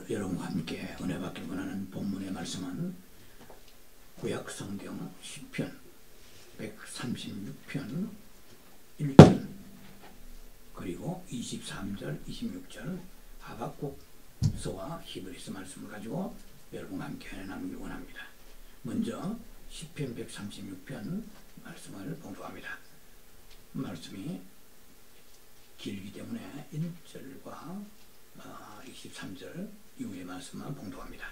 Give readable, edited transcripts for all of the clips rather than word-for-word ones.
오늘 여러분과 함께 은혜 받길 원하는 본문의 말씀은 구약성경 시편 136편 1절 그리고 23절 26절 하박국서와 히브리서 말씀을 가지고 여러분과 함께 나누길 원합니다. 먼저 시편 136편 말씀을 봉독합니다. 말씀이 길기 때문에 1절과 23절 이후의 말씀만 봉독합니다.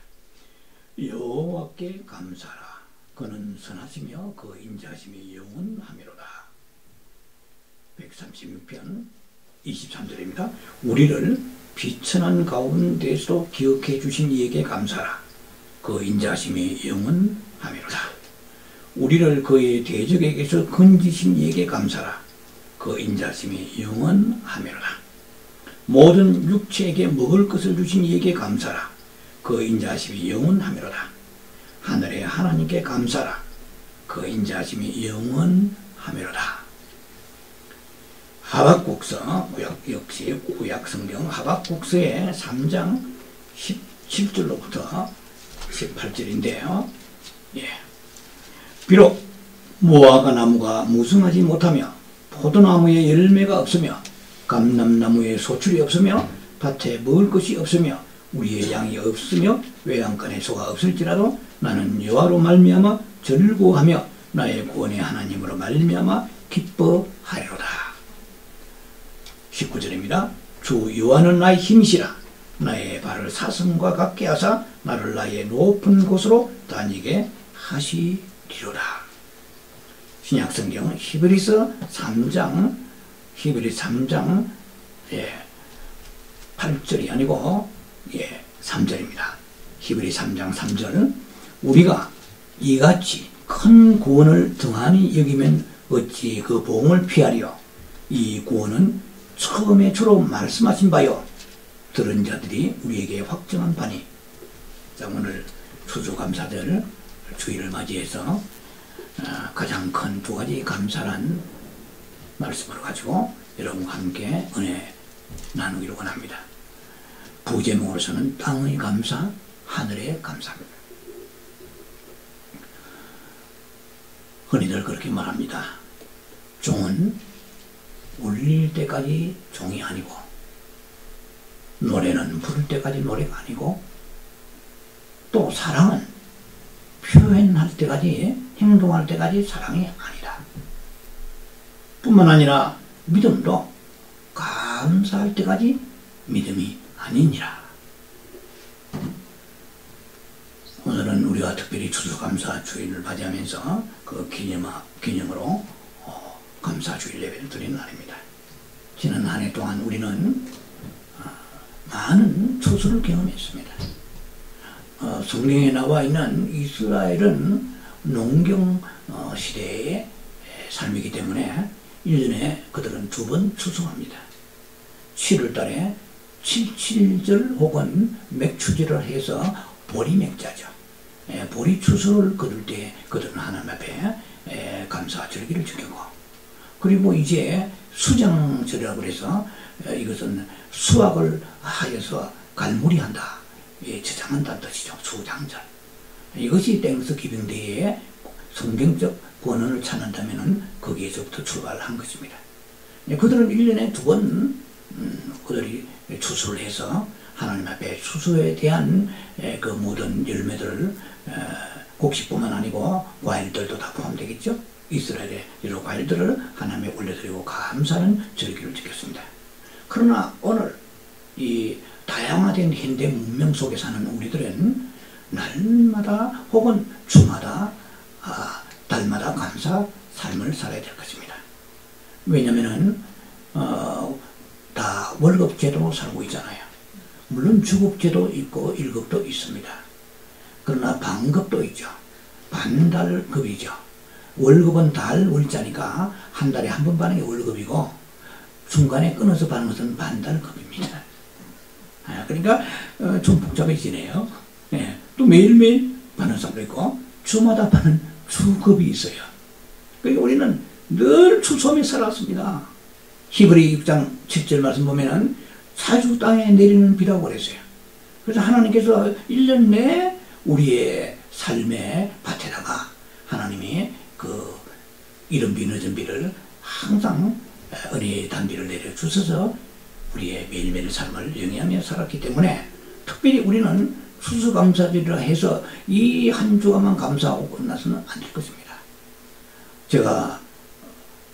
여호와께 감사하라. 그는 선하시며 그 인자하심이 영원하미로다. 136편 23절입니다. 우리를 비천한 가운데서 기억해 주신 이에게 감사하라. 그 인자하심이 영원하미로다. 우리를 그의 대적에게서 건지신 이에게 감사하라. 그 인자하심이 영원하미로다. 모든 육체에게 먹을 것을 주신 이에게 감사하라. 그 인자하심이 영원하미로다. 하늘의 하나님께 감사하라. 그 인자하심이 영원하미로다. 하박국서 역시 구약성경 하박국서의 3장 17절로부터 18절인데요. 비록 무화과 나무가 무성하지 못하며 포도나무에 열매가 없으며 감람나무에 소출이 없으며 밭에 먹을 것이 없으며 우리의 양이 없으며 외양간에 소가 없을지라도 나는 여호와로 말미암아 즐거워하며 나의 구원의 하나님으로 말미암아 기뻐하리로다. 19절입니다. 주 여호와는 나의 힘이시라. 나의 발을 사슴과 같게 하사 나를 나의 높은 곳으로 다니게 하시리로다. 신약성경 히브리서 3장 8절이 아니고 3절입니다. 히브리 3장 3절 우리가 이같이 큰 구원을 등한히 여기면 어찌 그 보응을 피하리요. 이 구원은 처음에 주로 말씀하신 바요 들은 자들이 우리에게 확정한 바니. 자, 오늘 추수감사절 주일을 맞이해서 가장 큰 두 가지 감사란 말씀을 가지고 여러분과 함께 은혜 나누기를 원합니다. 부제목으로서는 땅의 감사, 하늘의 감사입니다. 흔히들 그렇게 말합니다. 종은 울릴 때까지 종이 아니고 노래는 부를 때까지 노래가 아니고 또 사랑은 표현할 때까지 행동할 때까지 사랑이 아니다. 뿐만 아니라 믿음도 감사할 때까지 믿음이 아니니라. 오늘은 우리가 특별히 추수감사 주일을 맞이하면서 그 기념으로 감사 주일 예배를 드리는 날입니다. 지난 한 해 동안 우리는 많은 추수를 경험했습니다. 성경에 나와 있는 이스라엘은 농경 시대의 삶이기 때문에 1년에 그들은 2번 추수합니다. 7월달에 77절 혹은 맥추절을 해서 보리맥자죠. 보리 추수를 거둘 때 그들은 하나님 앞에 감사 절기를 지키고, 그리고 이제 수장절이라고 해서 이것은 수확을 하여서 갈무리한다, 저장한다는 뜻이죠. 수장절. 이것이 땡스 기병대의 성경적 권한을 찾는다면 거기에서부터 출발한 것입니다. 그들은 1년에 2번 그들이 추수를 해서 하나님 앞에 추수에 대한 그 모든 열매들을 곡식뿐만 아니고 과일들도 다 포함되겠죠. 이스라엘의 여러 과일들을 하나님에 올려드리고 감사하는 절기를 지켰습니다. 그러나 오늘 이 다양화된 현대 문명 속에 사는 우리들은 날마다 혹은 주마다 달마다 감사 삶을 살아야 될 것입니다. 왜냐면은 다 월급제도로 살고 있잖아요. 물론 주급제도 있고 일급도 있습니다. 그러나 반급도 있죠. 반달급이죠. 월급은 달 월자니까 한 달에 한 번 받는 게 월급이고 중간에 끊어서 받는 것은 반달급입니다. 그러니까 좀 복잡해지네요. 또 매일매일 받는 사람도 있고 주마다 받는 주급이 있어요. 그러니까 우리는 늘 추수하며 살았습니다. 히브리 6장 7절 말씀 보면은 사주 땅에 내리는 비라고 그랬어요. 그래서 하나님께서 1년 내에 우리의 삶의 밭에다가 하나님이 그 이른비 늦은비를 항상 은혜의 단비를 내려주셔서 우리의 매일매일 삶을 영위하며 살았기 때문에 특별히 우리는 추수감사절이라 해서 이 한 주간만 감사하고 끝나서는 안 될 것입니다. 제가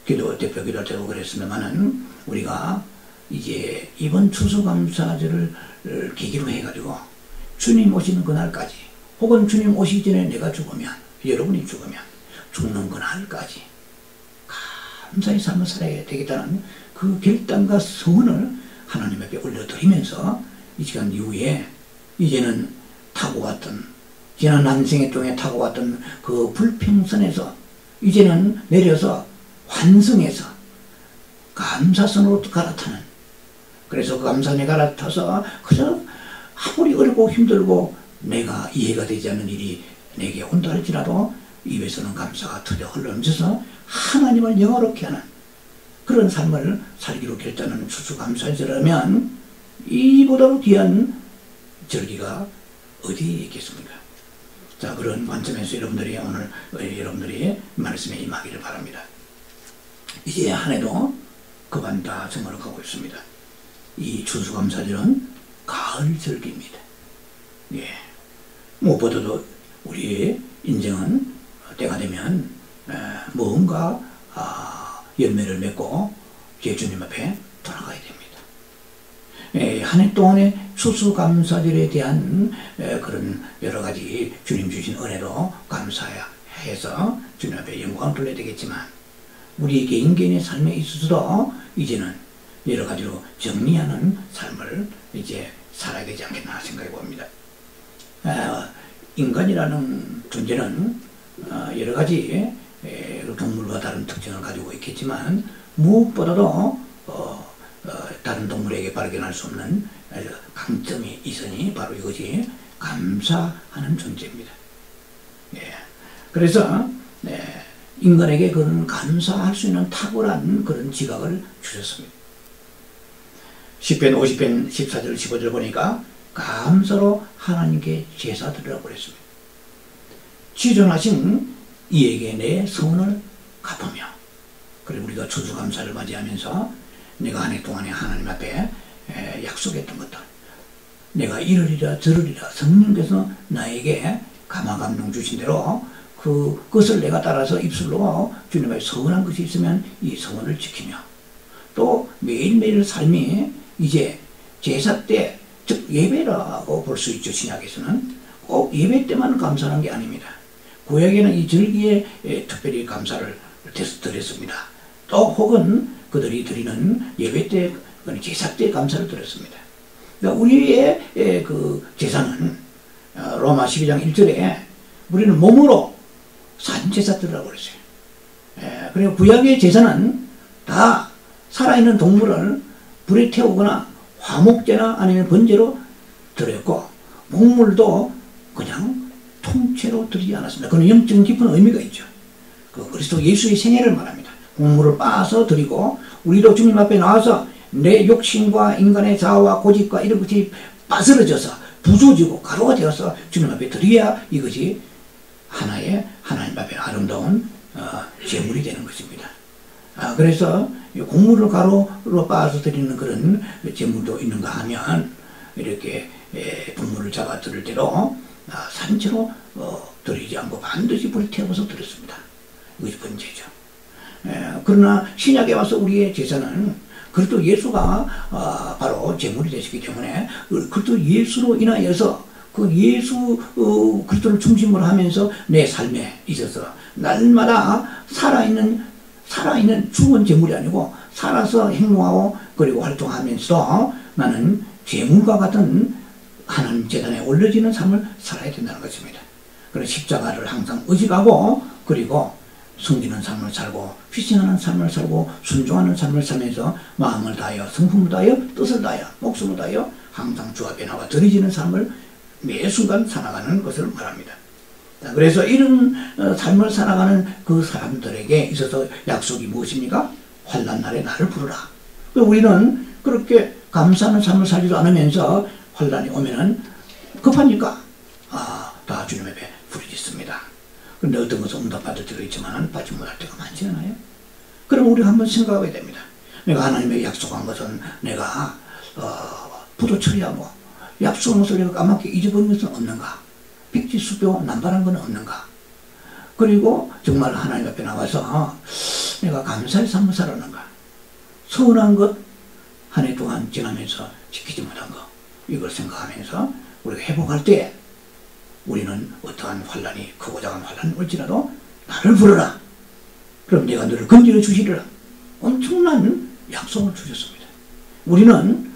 대표 기도되고 그랬습니다만은 우리가 이제 이번 추수감사절을 계기로 해가지고 주님 오시는 그날까지 혹은 주님 오시기 전에 내가 죽으면 여러분이 죽으면 죽는 그날까지 감사의 삶을 살아야 되겠다는 그 결단과 소원을 하나님 앞에 올려드리면서 이 시간 이후에 이제는 타고 왔던 지난 난생의 동에 타고 왔던 그 불평선에서 이제는 내려서 환승해서 감사선으로 갈아타는, 그래서 그 감사선에 갈아타서 그저 아무리 어렵고 힘들고 내가 이해가 되지 않는 일이 내게 온다 할지라도 입에서는 감사가 터져 흘러넘쳐서 하나님을 영화롭게 하는 그런 삶을 살기로 결단하는 추수감사절이라면 이보다도 귀한 절기가 어디에 있겠습니까? 자, 그런 관점에서 여러분들이 오늘 여러분들이 말씀에 임하기를 바랍니다. 이제 한 해도 그만 다 정으로 가고 있습니다. 이 추수감사절은 가을 절기입니다. 예. 무엇보다도 우리의 인생은 때가 되면 뭔가 열매를 맺고 주님 앞에 돌아가야 됩니다. 한 해 동안의 추수감사절에 대한 그런 여러 가지 주님 주신 은혜로 감사해서 주님 앞에 영광을 돌려야 되겠지만 우리 개인의 삶에 있어서도 이제는 여러 가지로 정리하는 삶을 이제 살아야 되지 않겠나 생각해 봅니다. 인간이라는 존재는 여러 가지 동물과 다른 특징을 가지고 있겠지만 무엇보다도 다른 동물에게 발견할 수 없는 강점이 있으니 바로 이것이 감사하는 존재입니다. 예. 그래서 인간에게 그런 감사할 수 있는 탁월한 그런 지각을 주셨습니다. 10편 50편 14절 15절 보니까 감사로 하나님께 제사 드리라고 그랬습니다. 지존하신 이에게 내 소원을 갚으며, 그리고 우리가 추수감사를 맞이하면서 내가 한 해 동안에 하나님 앞에 약속했던 것들, 내가 이러리라 저러리라 성령께서 나에게 감화감동 주신 대로 그것을 내가 따라서 입술로 주님 앞에 서원한 것이 있으면 이 서원을 지키며, 또 매일매일 삶이 이제 제사 때, 즉 예배라고 볼 수 있죠. 신약에서는 꼭 예배 때만 감사하는 게 아닙니다. 구약에는 이 절기에 특별히 감사를 드렸습니다. 또 혹은 그들이 드리는 예배 때, 제사 때 감사를 드렸습니다. 그러니까 우리의 그 제사는 로마 12장 1절에 우리는 몸으로 산제사 드리라고 그랬어요. 그리고 구약의 제사는 다 살아있는 동물을 불에 태우거나 화목제나 아니면 번제로 드렸고, 목물도 그냥 통째로 드리지 않았습니다. 그건 영적인 깊은 의미가 있죠. 그 그리스도 예수의 생애를 말합니다. 곡물을 빻아서 드리고, 우리도 주님 앞에 나와서 내 욕심과 인간의 자아와 고집과 이런 것이 빠스러져서 부서지고 가루가 되어서 주님 앞에 드려야 이것이 하나의 하나님 앞에 아름다운 제물이 되는 것입니다. 그래서 곡물을 가루로 빻아서 드리는 그런 제물도 있는가 하면 이렇게 동물을 잡아 드릴 때로 산채로 드리지 않고 반드시 불에 태워서 드렸습니다. 이것이 번제죠. 그러나 신약에 와서 우리의 제사는 그리스도 예수가 바로 제물이 되시기 때문에 그리스도 예수로 인하여서 그 예수 그리스도를 중심으로 하면서 내 삶에 있어서 날마다 살아있는 죽은 제물이 아니고 살아서 행동하고 그리고 활동하면서 나는 제물과 같은 하나님 재단에 올려지는 삶을 살아야 된다는 것입니다. 그래서 십자가를 항상 의식하고 그리고 숨기는 삶을 살고 희생하는 삶을 살고 순종하는 삶을 살면서 마음을 다하여 성품을 다하여 뜻을 다하여 목숨을 다하여 항상 주 앞에 나와 드려지는 삶을 매 순간 살아가는 것을 말합니다. 그래서 이런 삶을 살아가는 그 사람들에게 있어서 약속이 무엇입니까? 환난 날에 나를 부르라. 우리는 그렇게 감사하는 삶을 살지도 않으면서 환난이 오면은 급하니까 다 주님 앞에 부르짖습니다. 그런데 어떤 것은 응답받을 때도 있지만 받지 못할 때가 많지 않아요? 그럼 우리가 한번 생각하게 됩니다. 내가 하나님의 약속한 것은 내가 부도 처리하고 약속한 것을 내가 까맣게 잊어버린 것은 없는가? 백지수표 남발한 건 없는가? 그리고 정말 하나님 앞에 나와서 내가 감사의 삶을 살았는가? 서운한 것 한 해 동안 지나면서 지키지 못한 것, 이걸 생각하면서 우리가 회복할 때 우리는 어떠한 환란이, 크고 작은 환란이 올지라도 나를 부르라. 그럼 내가 너를 건지려 주시리라. 엄청난 약속을 주셨습니다. 우리는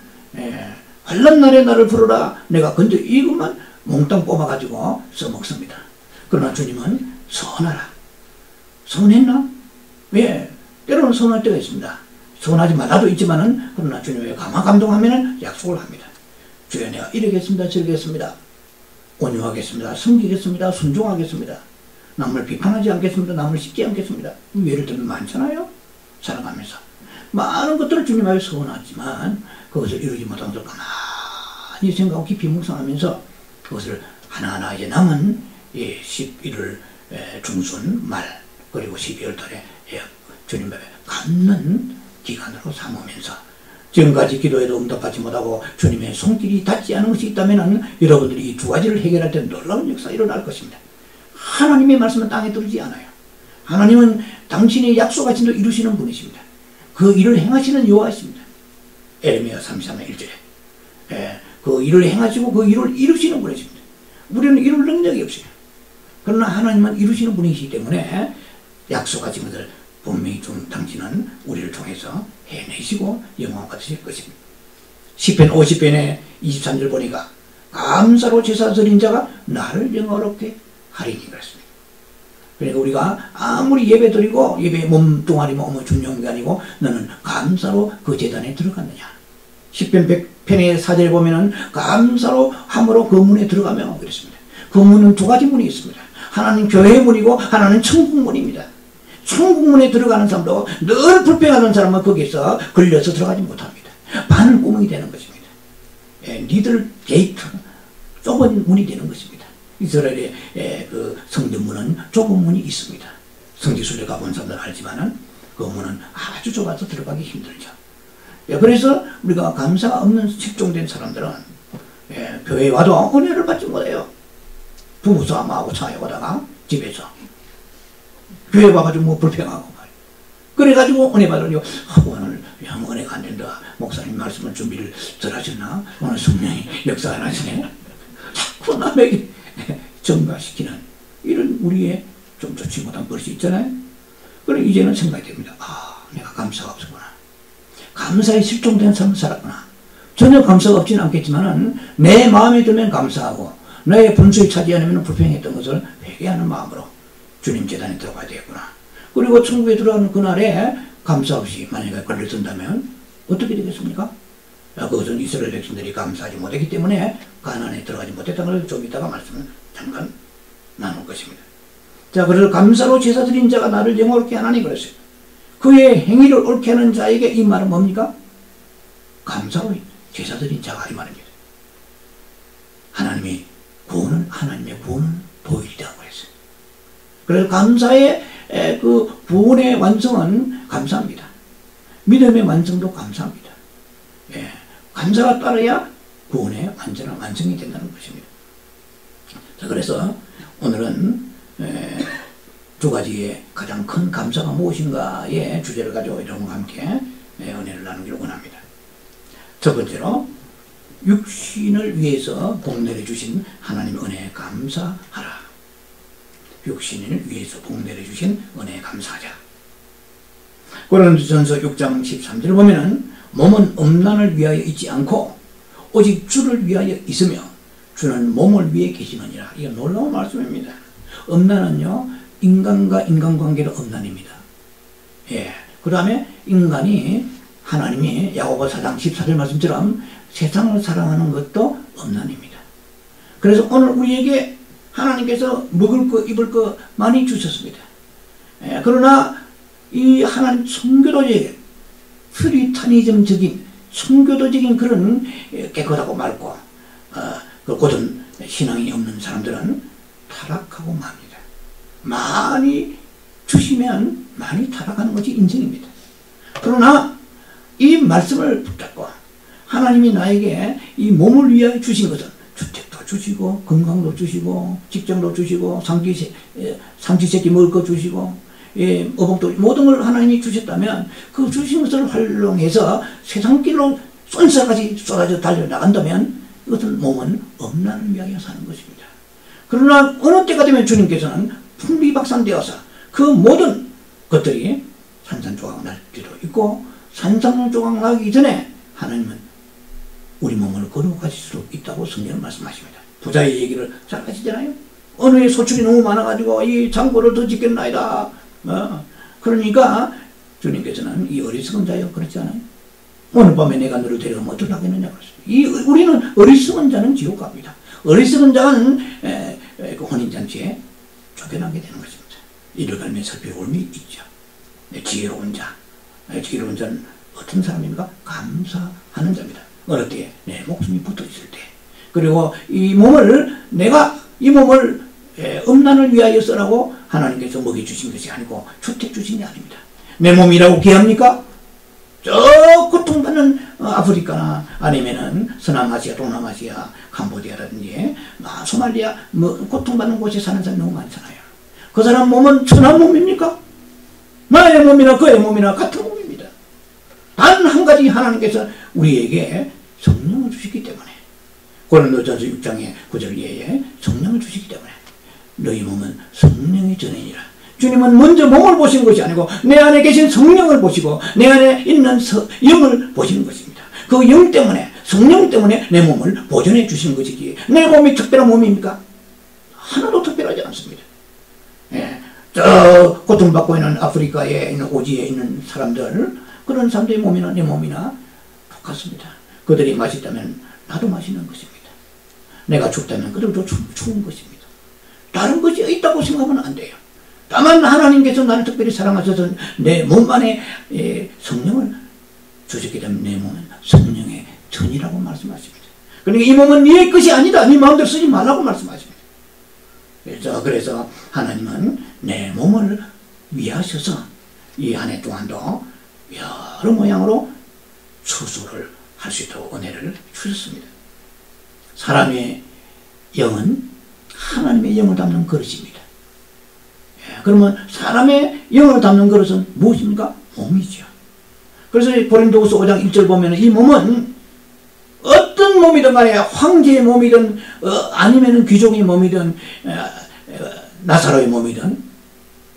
환란 날에 나를 부르라. 내가 건져 이것만 몽땅 뽑아가지고 써먹습니다. 그러나 주님은 선하라. 선했나? 왜? 때로는 선할 때가 있습니다. 선하지 말아도 있지만은, 그러나 주님의 감화감동하면은 약속을 합니다. 주여, 내가 이러겠습니다, 저러겠습니다. 온유하겠습니다, 섬기겠습니다, 순종하겠습니다. 남을 비판하지 않겠습니다, 남을 씹지 않겠습니다. 예를 들면 많잖아요. 살아가면서 많은 것들을 주님 앞에 서원하지만 그것을 이루지 못한 것을 가만히 생각하고 깊이 묵상하면서 그것을 하나하나 이제 남은 11월 중순 말 그리고 12월 달에 주님 앞에 갚는 기간으로 삼으면서, 지금까지 기도해도 응답받지 못하고 주님의 손길이 닿지 않은 것이 있다면 여러분들이 이 두 가지를 해결할 때 놀라운 역사가 일어날 것입니다. 하나님의 말씀은 땅에 떨어지지 않아요. 하나님은 당신의 약속하신 도 이루시는 분이십니다. 그 일을 행하시는 여호와이십니다. 에레미야 33장 1절에 그 일을 행하시고 그 일을 이루시는 분이십니다. 우리는 이룰 능력이 없어요. 그러나 하나님은 이루시는 분이시기 때문에 약속하신 것을 분명히 당신은 우리를 통해서 해내시고 영광 받으실 것입니다. 시편 50편의 23절 보니까 감사로 제사 드린 자가 나를 영화롭게 하리니 그랬습니다. 그러니까 우리가 아무리 예배 드리고 예배 몸뚱아리만 중요한 게 아니고 너는 감사로 그 제단에 들어갔느냐. 시편 100편의 4절에 보면은 감사로 함으로 그 문에 들어가며 그랬습니다. 그 문은 두 가지 문이 있습니다. 하나는 교회의 문이고 하나는 천국문입니다. 천국문에 들어가는 사람도 늘 불평하는 사람은 거기서 걸려서 들어가지 못합니다. 바늘구멍이 되는 것입니다. 니들 게이트, 좁은 문이 되는 것입니다. 이스라엘의 그 성전문은 좁은 문이 있습니다. 성지순례 가본 사람들 알지만은 그 문은 아주 좁아서 들어가기 힘들죠. 그래서 우리가 감사가 없는 실종된 사람들은 교회에 와도 은혜를 받지 못해요. 부부싸움하고 차에 오다가 집에서 교회 와가지고 불평하고 말이에요. 그래가지고 은혜 받으려고 오늘 은혜가 안 된다. 목사님 말씀을 준비를 덜 하셨나? 오늘 성령이 역사 안 하시네. 자꾸 남에게 전가시키는 이런 우리의 좀 좋지 못한 버릇이 있잖아요. 그래 이제는 생각이 됩니다. 내가 감사가 없었구나. 감사에 실종된 삶을 살았구나. 전혀 감사가 없지는 않겠지만은 내 마음에 들면 감사하고 나의 분수에 차지 않으면 불평했던 것을 회개하는 마음으로 주님 제단에 들어가야 되겠구나. 그리고 천국에 들어가는 그날에 감사 없이 만약에 걸려든다면 어떻게 되겠습니까? 그것은 이스라엘 백성들이 감사하지 못했기 때문에 가나안에 들어가지 못했다는 걸 좀 이따가 말씀을 잠깐 나눌 것입니다. 자, 그래서 감사로 제사 드린 자가 나를 영화롭게 하나니 그랬어요. 그의 행위를 옳게 하는 자에게 이 말은 뭡니까? 감사로 제사 드린 자가 이 말입니다. 하나님의 구원은 보일이라고 했어요. 그래서 감사의 그 구원의 완성은 감사합니다. 믿음의 완성도 감사합니다. 감사가 따라야 구원의 완전한 완성이 된다는 것입니다. 자, 그래서 오늘은 두 가지의 가장 큰 감사가 무엇인가의 주제를 가지고 여러분과 함께 은혜를 나누기를 원합니다. 첫 번째로 육신을 위해서 복내려 주신 하나님의 은혜에 감사하라. 육신을 위해서 복내려 주신 은혜에 감사하자. 고린도전서 6장 13절을 보면은 몸은 음란을 위하여 있지 않고 오직 주를 위하여 있으며 주는 몸을 위해 계시느니라. 이거 놀라운 말씀입니다. 음란은요 인간과 인간관계로 음란입니다. 그 다음에 인간이 하나님이 야고보 4장 14절 말씀처럼 세상을 사랑하는 것도 음란입니다. 그래서 오늘 우리에게 하나님께서 먹을 거 입을 거 많이 주셨습니다. 그러나 이 하나님 청교도의 퓨리타니즘적인 청교도적인 그런 깨끗하고 맑고 그 곧은 신앙이 없는 사람들은 타락하고 맙니다. 많이 주시면 많이 타락하는 것이 인생입니다. 그러나 이 말씀을 붙잡고 하나님이 나에게 이 몸을 위하여 주신 것은 주택도 주시고 건강도 주시고 직장도 주시고 삼시세끼 먹을 거 주시고 어복도 모든 걸 하나님이 주셨다면 그 주신 것을 활용해서 세상길로 쏜살같이 쏟아져 달려나간다면 이것은 몸은 엄란을 위하여 사는 것입니다. 그러나 어느 때가 되면 주님께서는 풍비박산되어서 그 모든 것들이 산산조각 날 수도 있고 산산조각 나기 전에 하나님은 우리 몸을 거룩하실 수 있다고 성경은 말씀하십니다. 부자의 얘기를 잘 아시잖아요. 어느 해 소출이 너무 많아가지고 이 창고를 더 짓겠나이다. 그러니까 주님께서는 이 어리석은 자여 그렇지 않아요? 오늘 밤에 내가 너를 데려가면 어떻게 하겠느냐 그랬어요. 우리는 어리석은 자는 지옥 갑니다. 어리석은 자는 그 혼인잔치에 쫓겨나게 되는 것입니다. 이를 갈며 살펴볼 미 있죠. 지혜로운 자. 지혜로운 자는 어떤 사람입니까? 감사하는 자입니다. 어느 때에 내 목숨이 붙어 있을 때. 그리고 내가 이 몸을 음란을 위하여 쓰라고 하나님께서 먹여주신 것이 아니고 주택 주신 게 아닙니다. 내 몸이라고 귀합니까? 저 고통받는 아프리카나 아니면은 서남아시아, 동남아시아, 캄보디아라든지 소말리아 고통받는 곳에 사는 사람이 너무 많잖아요. 그 사람 몸은 천한 몸입니까? 나의 몸이나 그의 몸이나 같은 몸입니다. 단 한 가지 하나님께서 우리에게 성령을 주시기 때문에 고린도전서 6장의 9절 예에 성령을 주시기 때문에 너희 몸은 성령의 전이니라. 주님은 먼저 몸을 보시는 것이 아니고 내 안에 계신 성령을 보시고 내 안에 있는 영을 보시는 것입니다. 그 영 때문에 성령 때문에 내 몸을 보존해 주시는 것이지 내 몸이 특별한 몸입니까? 하나도 특별하지 않습니다. 저 고통받고 있는 아프리카에 있는 오지에 있는 사람들 그런 사람들의 몸이나 내 몸이나 똑같습니다. 그들이 맛있다면 나도 맛있는 것입니다. 내가 춥다면 그들도 추운 것입니다. 다른 것이 있다고 생각하면 안 돼요. 다만 하나님께서 나를 특별히 사랑하셔서 내 몸 안에 성령을 주셨기 때문에 내 몸은 성령의 전이라고 말씀하십니다. 그러니까 이 몸은 네 것이 아니다. 네 마음대로 쓰지 말라고 말씀하십니다. 그래서 하나님은 내 몸을 위하셔서 이 한 해 동안도 여러 모양으로 수술을 할 수 있도록 은혜를 주셨습니다. 사람의 영은 하나님의 영을 담는 그릇입니다. 그러면 사람의 영을 담는 그릇은 무엇입니까? 몸이죠. 그래서 고린도후서 5장 1절 보면 이 몸은 어떤 몸이든 간에 황제의 몸이든 아니면 귀족의 몸이든 나사로의 몸이든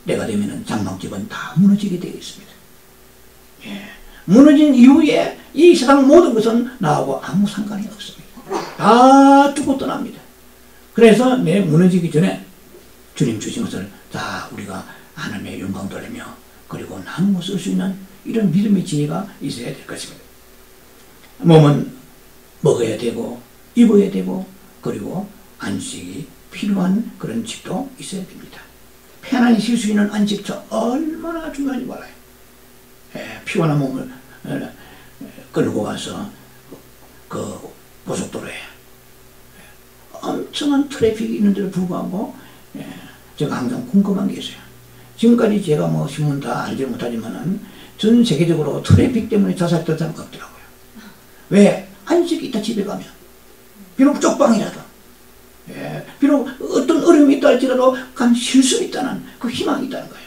때가 되면 장막집은 다 무너지게 되어 있습니다. 무너진 이후에 이 세상 모든 것은 나하고 아무 상관이 없습니다. 다 죽고 떠납니다. 그래서 내 무너지기 전에 주님 주신 것을 다 우리가 하나님의 영광 돌리며 그리고 나누어 쓸 수 있는 이런 믿음의 지혜가 있어야 될 것입니다. 몸은 먹어야 되고 입어야 되고 그리고 안식이 필요한 그런 집도 있어야 됩니다. 편안히 쉴 수 있는 안식처 얼마나 중요한지 몰라요. 피곤한 몸을 끌고 가서 그 고속도로에 엄청난 트래픽이 있는데도 불구하고 제가 항상 궁금한 게 있어요. 지금까지 제가 뭐 신문 다 알지 못하지만은 전 세계적으로 트래픽 때문에 자살했던 사람 없더라고요. 왜? 안식이 있다 집에 가면. 비록 쪽방이라도. 비록 어떤 어려움이 있다 할지라도 쉴 수 있다는 그 희망이 있다는 거예요.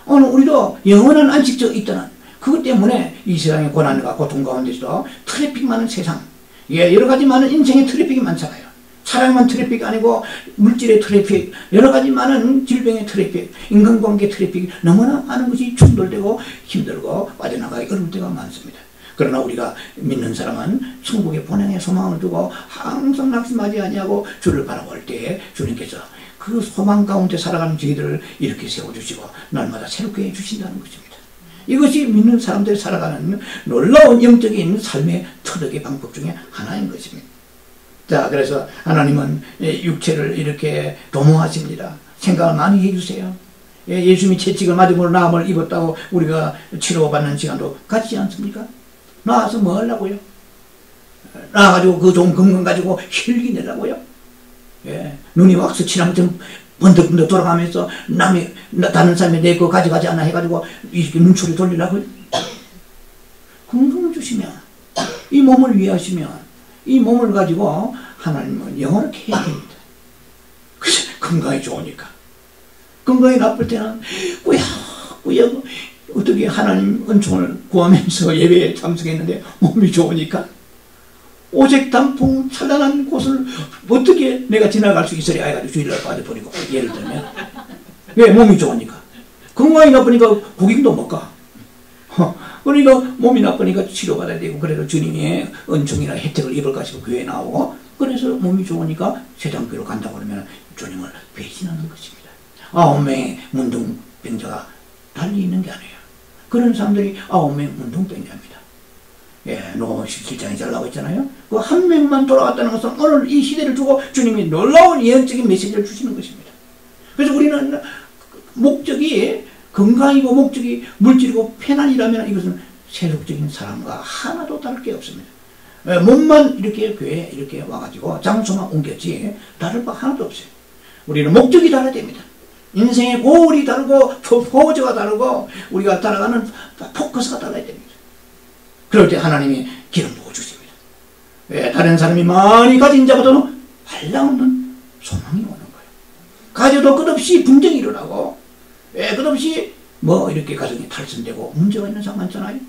오늘 우리도 영원한 안식처 있다는 그것 때문에 이 세상의 고난과 고통 가운데서도 트래픽 많은 세상, 여러 가지 많은 인생의 트래픽이 많잖아요. 사랑만 트래픽이 아니고 물질의 트래픽, 여러 가지 많은 질병의 트래픽, 인간관계 트래픽이 너무나 많은 것이 충돌되고 힘들고 빠져나가기 어려울 때가 많습니다. 그러나 우리가 믿는 사람은 천국의 본향에 소망을 두고 항상 낙심하지 아니하고 주를 바라볼 때에 주님께서 그 소망 가운데 살아가는 저희들을 이렇게 세워주시고 날마다 새롭게 해주신다는 것입니다. 이것이 믿는 사람들이 살아가는 놀라운 영적인 삶의 터득의 방법 중에 하나인 것입니다. 자, 그래서 하나님은 육체를 이렇게 도모하십니다. 생각을 많이 해주세요. 예수님이 채찍을 맞음으로 나음을 입었다고 우리가 치료받는 시간도 같지 않습니까? 나와서 뭐 하려고요? 나와가지고 그 좋은 건강 가지고 힐기 내려고요? 예, 눈이 왁스 칠한 것처럼 번득번득 돌아가면서 다른 사람이 내 거 가져가지 않아 해가지고 이렇게 눈초리 돌리려고. 건강을 주시면, 이 몸을 위하시면, 이 몸을 가지고 하나님은 영원하게 해야 됩니다. 그래서 건강이 좋으니까. 건강이 나쁠 때는 꾸역꾸역 어떻게 하나님 은총을 구하면서 예배에 참석했는데 몸이 좋으니까 오직 단풍 찬란한 곳을 어떻게 내가 지나갈 수 있으랴 해가지고 주일날 빠져버리고, 예를 들면. 왜? 몸이 좋으니까. 건강이 나쁘니까 구경도 못 가. 그러니까 몸이 나쁘니까 치료받아야 되고, 그래서 주님의 은총이나 혜택을 입을까 싶어 교회에 나오고, 그래서 몸이 좋으니까 세상교회로 간다고 그러면 주님을 배신하는 것입니다. 9명의 문둥병자가 달리 있는 게 아니에요. 그런 사람들이 9명 문둥병자입니다. 예, 노 17장에 잘 나와 있잖아요. 그 한 명만 돌아왔다는 것은 오늘 이 시대를 두고 주님이 놀라운 예언적인 메시지를 주시는 것입니다. 그래서 우리는 목적이 건강이고 목적이 물질이고 편안이라면 이것은 세속적인 사람과 하나도 다를 게 없습니다. 몸만 이렇게 교회에 이렇게 와가지고 장소만 옮겼지 다를 바 하나도 없어요. 우리는 목적이 다르야 됩니다. 인생의 고울이 다르고 포즈가 다르고 우리가 따라가는 포커스가 달라야 됩니다. 그럴 때 하나님이 기름 부어주십니다. 다른 사람이 많이 가진 자보다는 한량없는 소망이 오는 거예요. 가져도 끝없이 분쟁이 일어나고 끝없이 뭐 이렇게 가정이 탈선되고 문제가 있는 상황 많잖아요.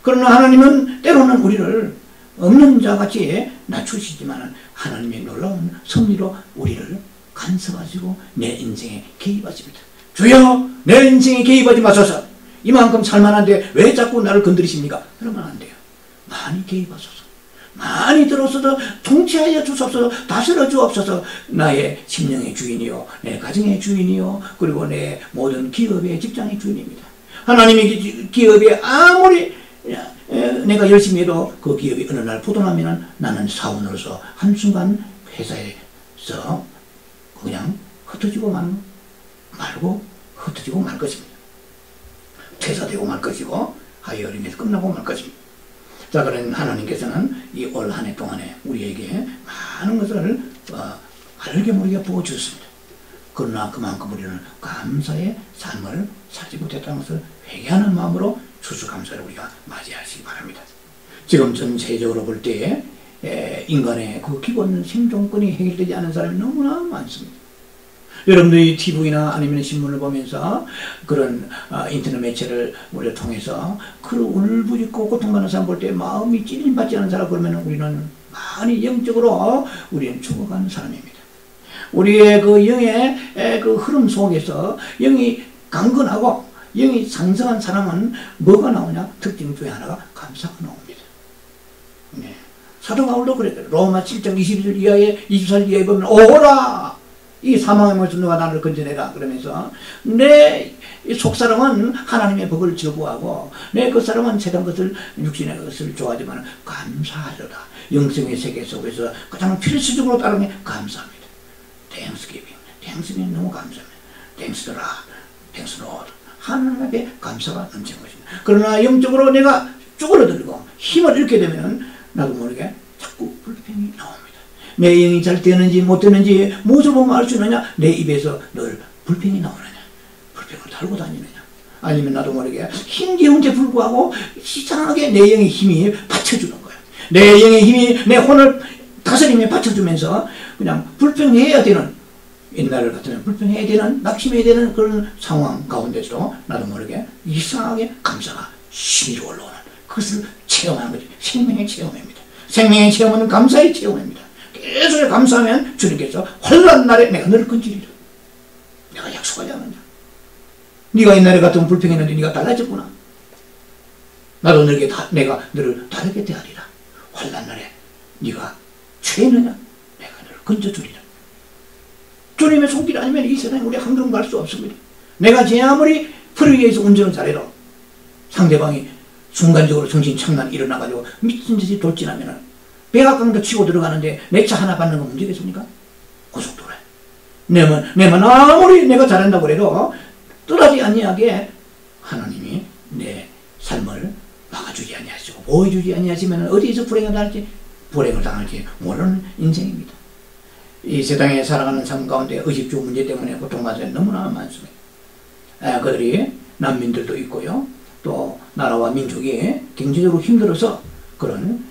그러나 하나님은 때로는 우리를 없는 자같이 낮추시지만 하나님의 놀라운 섭리로 우리를 간섭하시고 내 인생에 개입하십니다. 주여 내 인생에 개입하지 마소서. 이만큼 살만한데 왜 자꾸 나를 건드리십니까? 그러면 안 돼요. 많이 개입하소서. 많이 들어서도 통치하여 주옵소서. 다스려 주옵소서. 나의 심령의 주인이요 내 가정의 주인이요 그리고 내 모든 기업의 직장의 주인입니다. 하나님의 기업에 아무리 내가 열심히 해도 그 기업이 어느 날 부도나면 나는 사원으로서 한순간 회사에서 그냥 흩어지고 말고 흩어지고 말 것입니다. 퇴사되고 말 것이고 하이어링에서 끝나고 말 것입니다. 자, 그런 하나님께서는 이 올 한 해 동안에 우리에게 많은 것을 알게 모르게 부어주셨습니다. 그러나 그만큼 우리는 감사의 삶을 살지 못했다는 것을 회개하는 마음으로 추수감사를 우리가 맞이하시기 바랍니다. 지금 전체적으로 볼 때에 인간의 그 기본 생존권이 해결되지 않은 사람이 너무나 많습니다. 여러분들이 TV나 아니면 신문을 보면서 그런 인터넷 매체를 우리를 통해서 그 울부짖고 고통받는 사람 볼 때 마음이 찔림받지 않은 사람 그러면 우리는 많이 영적으로 우리는 죽어가는 사람입니다. 우리의 그 영의 그 흐름 속에서 영이 강건하고 영이 상승한 사람은 뭐가 나오냐? 특징 중에 하나가 감사가 나옵니다. 네. 사도 바울도 그랬어요. 로마 7장 21절 이하에 24절 이하에 보면 오라! 이 사망의 모습 누가 나를 건져내라 그러면서 내 속사람은 하나님의 법을 거부하고 내 겉사람은 세상 것을 육신의 것을 좋아하지만 감사하리로다. 영성의 세계 속에서 가장 필수적으로 따르는 게 감사합니다. 땡스기빙 너무 감사합니다. 땡스더라 땡스노드 하나님에게 감사가 넘치는 것입니다. 그러나 영적으로 내가 쭈그러들고 힘을 잃게 되면 나도 모르게 자꾸 불평이 나옵니다. 내 영이 잘 되는지 못 되는지 무엇을 보면 알 수 있느냐? 내 입에서 늘 불평이 나오느냐? 불평을 달고 다니느냐? 아니면 나도 모르게 힘겨운데 불구하고 이상하게 내 영의 힘이 받쳐주는 거예요. 내 영의 힘이 내 혼을 다스림에 받쳐주면서 그냥 불평해야 되는 옛날 같으면 불평해야 되는 낙심해야 되는 그런 상황 가운데서도 나도 모르게 이상하게 감사가 심히로 올라오는 그것을 체험하는 거죠. 생명의 체험입니다. 생명의 체험은 감사의 체험입니다. 계속 감사하면 주님께서 혼란 날에 내가 너를 건지리라. 내가 약속하지 않느냐. 네가 옛날에 같으면 불평했는데 네가 달라졌구나. 나도 내가 너를 다르게 대하리라. 혼란 날에 네가 죄느냐? 내가 너를 건져주리라. 주님의 손길 아니면 이 세상에 우리 한 걸음 갈 수 없습니다. 내가 제 아무리 프리웨이에서 운전을 잘해도 상대방이 순간적으로 정신착란 일어나가지고 미친 듯이 돌진하면 백악관도 치고 들어가는데 내 차 하나 받는 건 문제겠습니까? 고속도로에. 내만 아무리 내가 잘한다고 해도 떠나지 아니하게 하나님이 내 삶을 막아주지 아니하시고 보여주지 아니하시면 어디에서 불행을 당할지 모르는 인생입니다. 이 세상에 살아가는 삶 가운데 의식주 문제 때문에 고통받는 사람이 너무나 많습니다. 그들이 난민들도 있고요. 또 나라와 민족이 경제적으로 힘들어서 그런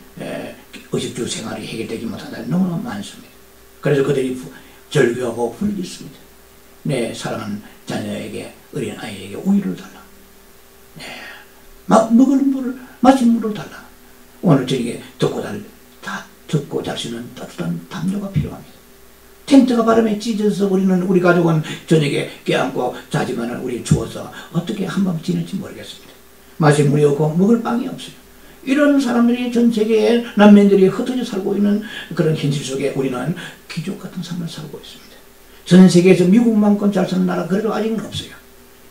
의식주 생활이 해결되지 못한 사람이 너무나 많습니다. 그래서 그들이 절규하고 부르짖습니다. 내 사랑하는 자녀에게, 어린아이에게 우유를 달라. 막 먹을 물을, 마실 물을 달라. 오늘 저녁에 덮고 잘 수 있는 따뜻한 담요가 필요합니다. 텐트가 바람에 찢어서 우리 가족은 저녁에 껴안고 자지만 우리 추워서 어떻게 한밤 지낼지 모르겠습니다. 마실 물이 없고 먹을 빵이 없어요. 이런 사람들이 전 세계에 난민들이 흩어져 살고 있는 그런 현실 속에 우리는 귀족 같은 삶을 살고 있습니다. 전 세계에서 미국만큼 잘 사는 나라 그래도 아직은 없어요.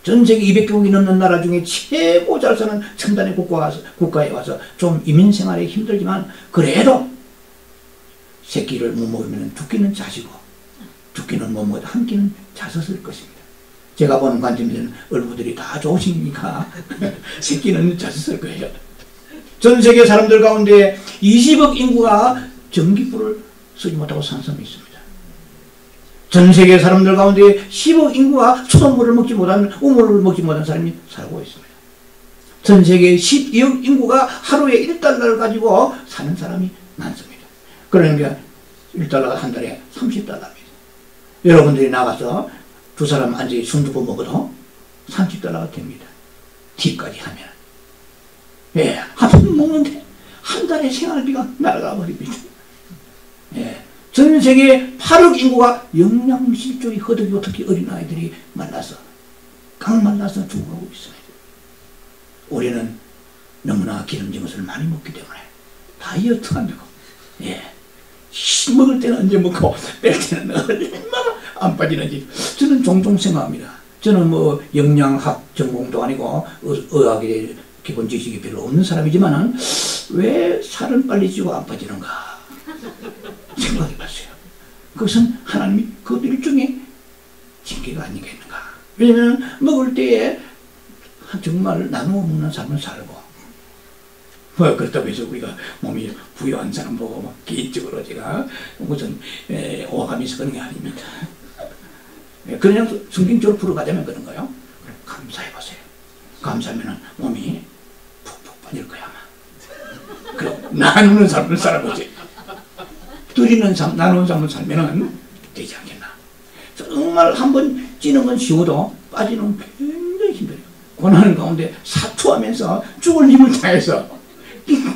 전 세계 200개국이 넘는 나라 중에 최고 잘 사는 첨단의 국가에 와서 좀 이민 생활이 힘들지만 그래도 새끼를 못 먹으면 두 끼는 자시고 두 끼는 못 먹어도 한 끼는 자섰을 것입니다. 제가 보는 관점에서는 얼부들이 다 좋으시니까 새끼는 자섰을 거예요. 전 세계 사람들 가운데 20억 인구가 전기불을 쓰지 못하고 사는 사람이 있습니다. 전 세계 사람들 가운데 10억 인구가 수돗물을 먹지 못하는 우물을 먹지 못하는 사람이 살고 있습니다. 전 세계 12억 인구가 하루에 1달러를 가지고 사는 사람이 많습니다. 그러니까 1달러가 한 달에 30달러입니다. 여러분들이 나가서 두 사람 앉아 순두부 먹어도 30달러가 됩니다. 팁까지 하면. 한 번 먹는데 한 달에 생활비가 날아가 버립니다. 전 세계 8억 인구가 영양실조에 허덕이고 특히 어린아이들이 말라서 강말라서 죽어가고 있습니다. 우리는 너무나 기름진 것을 많이 먹기 때문에 다이어트 안 되고 먹을 때는 언제 먹고 뺄 때는 얼마나 안 빠지는지 저는 종종 생각합니다. 저는 뭐 영양학 전공도 아니고 의학에 기본 지식이 별로 없는 사람이지만 왜 살은 빨리 찌고 안 빠지는가 생각해봤어요. 그것은 하나님이 그 일종의 징계가 아니겠는가. 왜냐하면 먹을 때에 정말 나누어 먹는 삶을 살고 그렇다고 해서 우리가 몸이 부유한 사람 보고 막 개인적으로 제가 무슨 오감이 있어 그런 게 아닙니다. 그냥 성경적으로 풀어가자면 그런 거요. 감사해보세요. 감사하면 몸이 푹푹 빠질 거야 아마. 그럼 나누는 삶을 살아보세요. 드리는 삶, 나누는 삶을 살면은 되지 않겠나. 정말 한번 찌는 건 쉬워도 빠지는 건 굉장히 힘들어요. 고난 가운데 사투하면서 죽을 힘을 다해서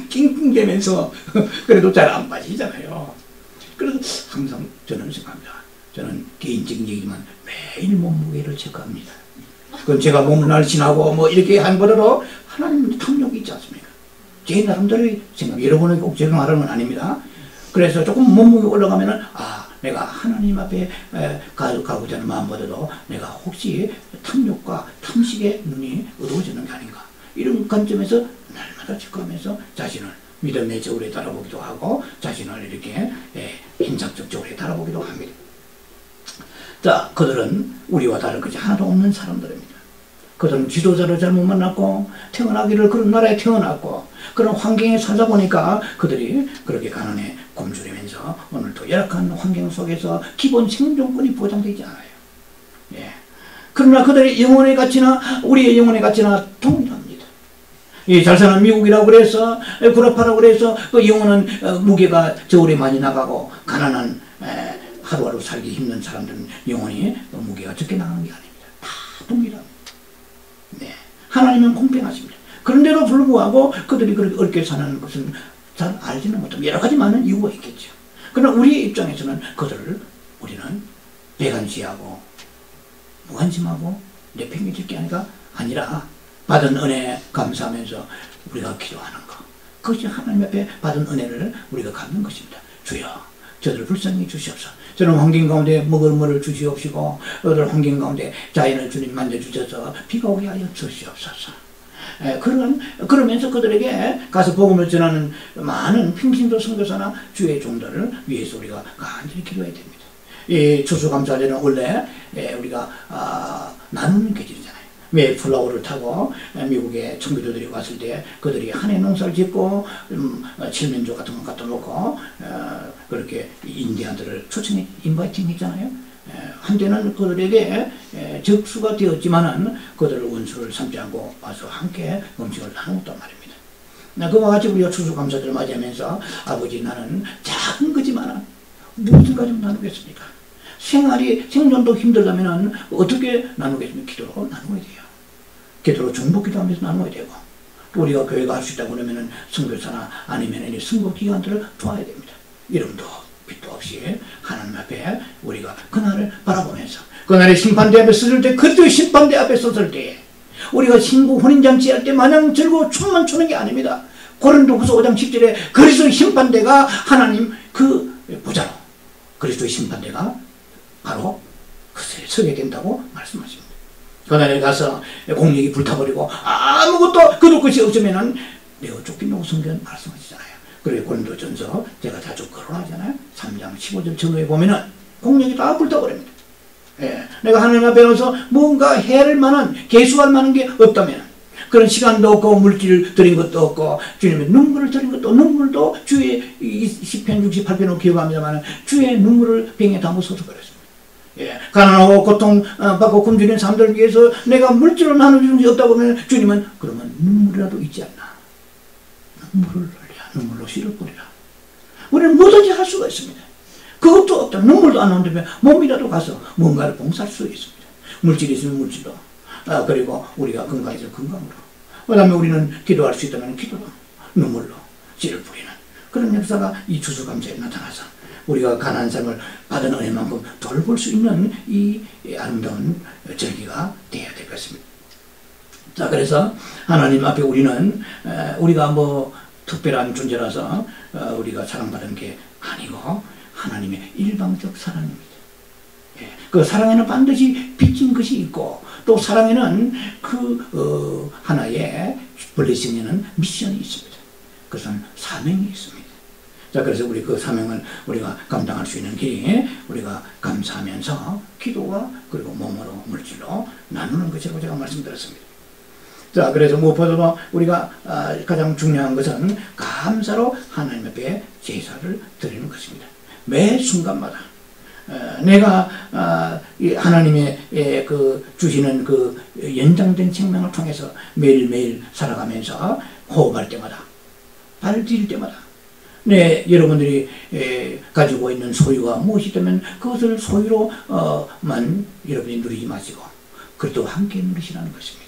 낑낑대면서 그래도 잘 안 빠지잖아요. 그래서 항상 저는 생각합니다. 저는 개인적인 얘기지만 매일 몸무게를 체크합니다. 그건 제가 몸을 날씬하고 뭐 이렇게 한보다도 하나님 탐욕이 있지 않습니까? 제 나름대로의 생각, 여러분에게 꼭 제가 말하는 건 아닙니다. 그래서 조금 몸무게 올라가면은 내가 하나님 앞에 가고자 하는 마음보다도 내가 혹시 탐욕과 탐식의 눈이 어두워지는 게 아닌가 이런 관점에서 날마다 체크하면서 자신을 믿음의 저울에 달아보기도 하고 자신을 이렇게 인상적 저울에 달아보기도 합니다. 자, 그들은 우리와 다른 것이 하나도 없는 사람들입니다. 그들은 지도자를 잘못 만났고 태어나기를 그런 나라에 태어났고 그런 환경에 살다 보니까 그들이 그렇게 가난에 굶주리면서 오늘도 열악한 환경 속에서 기본 생존권이 보장되지 않아요. 그러나 그들의 영혼의 가치나 우리의 영혼의 가치나 동일합니다. 잘 사는 미국이라고 그래서 구라파라고 그래서 그 영혼은 무게가 저울에 많이 나가고 가난한 하루하루 살기 힘든 사람들은 영혼이 무게가 적게 나가는 게 아닙니다. 다 동일합니다. 하나님은 공평하십니다. 그런데도 불구하고 그들이 그렇게 어렵게 사는 것은 잘 알지는 못하고 여러 가지 많은 이유가 있겠죠. 그러나 우리의 입장에서는 그들을 우리는 배관시하고 무관심하고 내팽개칠 게 아니라 받은 은혜 감사하면서 우리가 기도하는 것, 그것이 하나님 앞에 받은 은혜를 우리가 갚는 것입니다. 주여 저들을 불쌍히 주시옵소서. 저는 환경 가운데 먹을 물을 주시옵시고 어들 환경 가운데 자연을 주님 만져주셔서 비가 오게 하여 주시옵소서. 그러면서 그들에게 가서 복음을 전하는 많은 평신도 선교사나 주의 종들을 위해서 우리가 간절히 기도해야 됩니다. 이 추수감사절은 원래 우리가 나누는 계절이잖아요. 왜 플라워를 타고 미국의 청교도들이 왔을 때 그들이 한 해 농사를 짓고 칠면조 같은 거 갖다 놓고 그렇게 인디안들을 초청해 인바이팅 했잖아요. 한때는 그들에게 적수가 되었지만은 그들을 원수를 삼지 않고 와서 함께 음식을 나누었단 말입니다. 그와 같이 우리가 추수감사절을 맞이하면서 아버지 나는 작은 거지만은 무엇을 가지고 나누겠습니까? 생존도 힘들다면 어떻게 나누겠습니까? 기도로 나누어야 돼요. 기도로 중보기도 하면서 나누어야 되고, 또 우리가 교회가 할 수 있다고 그러면 선교사나 아니면 선거기관들을 도와야 됩니다. 이름도 빛도 없이 하나님 앞에 우리가 그날을 바라보면서, 그날의 심판대 앞에 섰을 때, 그리스도의 심판대 앞에 섰을 때 우리가 신부 혼인잔치 할 때 마냥 즐거워 춤만 추는 게 아닙니다. 고린도후서 5장 10절에 그리스도의 심판대가 하나님 그 보좌로, 그리스도의 심판대가 바로 그새 서게 된다고 말씀하십니다. 그날에 가서 공력이 불타버리고 아무것도 거둘 것이 없으면은 내가 쫓긴다고 성경은 말씀하시잖아요. 그리고 고린도전서 제가 자주 거론하잖아요. 3장 15절 전후에 보면은 공력이 다 불타버립니다. 내가 하나님 앞에 와서 뭔가 해할 만한, 개수할 만한 게 없다면, 그런 시간도 없고 물질을 드린 것도 없고 주님의 눈물을 드린 것도, 눈물도 주의 시편 68편으로 기억합니다만 주의 눈물을 병에 담아서도 그랬습니다. 가난하고 고통받고 굶주린 사람들을 위해서 내가 물질을 나눠주는 게 없다고 하면 주님은 그러면 눈물이라도 있지 않나? 눈물을 흘려, 눈물로 씨를 뿌리라. 우리는 뭐든지 할 수가 있습니다. 그것도 없다. 눈물도 안 나온다면 몸이라도 가서 뭔가를 봉사할 수 있습니다. 물질이 있으면 물질로, 그리고 우리가 건강해서 건강으로, 그 다음에 우리는 기도할 수 있다면 기도로, 눈물로 씨를 뿌리는 그런 역사가 이 추수감사에 나타나서 우리가 가난한 삶을 받은 은혜만큼 돌볼 수 있는 이 아름다운 절기가 되어야 될 것입니다. 자, 그래서 하나님 앞에 우리는 우리가 뭐 특별한 존재라서 우리가 사랑받은 게 아니고 하나님의 일방적 사랑입니다. 그 사랑에는 반드시 빚진 것이 있고, 또 사랑에는 그 하나의 블레싱에는 미션이 있습니다. 그것은 사명이 있습니다. 자, 그래서 우리 그 사명을 우리가 감당할 수 있는 길이 우리가 감사하면서 기도와 그리고 몸으로 물질로 나누는 것이라고 제가 말씀드렸습니다. 자, 그래서 무엇보다도 우리가 가장 중요한 것은 감사로 하나님 앞에 제사를 드리는 것입니다. 매 순간마다 내가 하나님의 그 주시는 그 연장된 생명을 통해서 매일매일 살아가면서 호흡할 때마다, 발 디딜 때마다 여러분들이 가지고 있는 소유가 무엇이되면 그것을 소유로만 여러분이 누리지 마시고 그것도 함께 누리시라는 것입니다.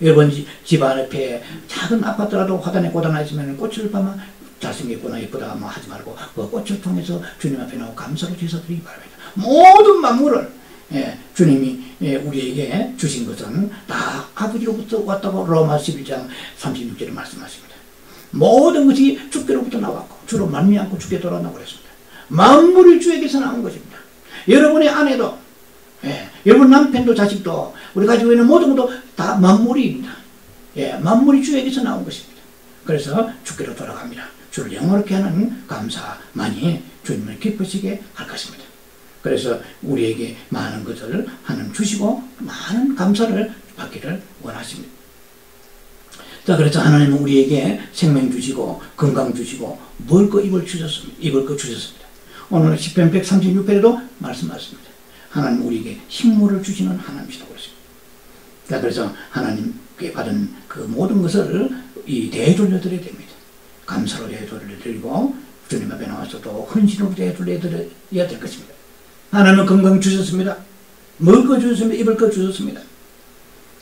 여러분 집 앞에 작은 아파트라도 화단에 꽂아놔 있으면 꽃을 봐만 잘생겼구나, 예쁘다 뭐 하지 말고 그 꽃을 통해서 주님 앞에 나오고 감사로 제사드리기 바랍니다. 모든 만물을 주님이 우리에게 주신 것은 다 아버지로부터 왔다고 로마 11장 36절에 말씀하십니다. 모든 것이 주께로부터 나왔고 주로 말미암고 주께 돌아온다고 그랬습니다. 만물이 주에게서 나온 것입니다. 여러분의 아내도, 여러분 남편도 자식도, 우리 가지고 있는 모든 것도 다 만물입니다. 만물이 주에게서 나온 것입니다. 그래서 주께로 돌아갑니다. 주를 영원하게 하는 감사만이 주님을 기쁘시게 할 것입니다. 그래서 우리에게 많은 것을 하나님 주시고 많은 감사를 받기를 원하십니다. 자, 그래서 하나님은 우리에게 생명 주시고 건강 주시고 먹을 거 입을 주셨습니다. 입을 거 주셨습니다. 오늘 시편 136편에도 말씀하셨습니다. 하나님 우리에게 식물을 주시는 하나님이시라고 그랬습니다. 자, 그래서 하나님께 받은 그 모든 것을 이 대돌려드려야 됩니다. 감사로 대돌려드리고 주님 앞에 나와서 또 헌신으로 대돌려드려야 될 것입니다. 하나님은 건강 주셨습니다. 먹을 거 주셨습니다. 입을 거 주셨습니다.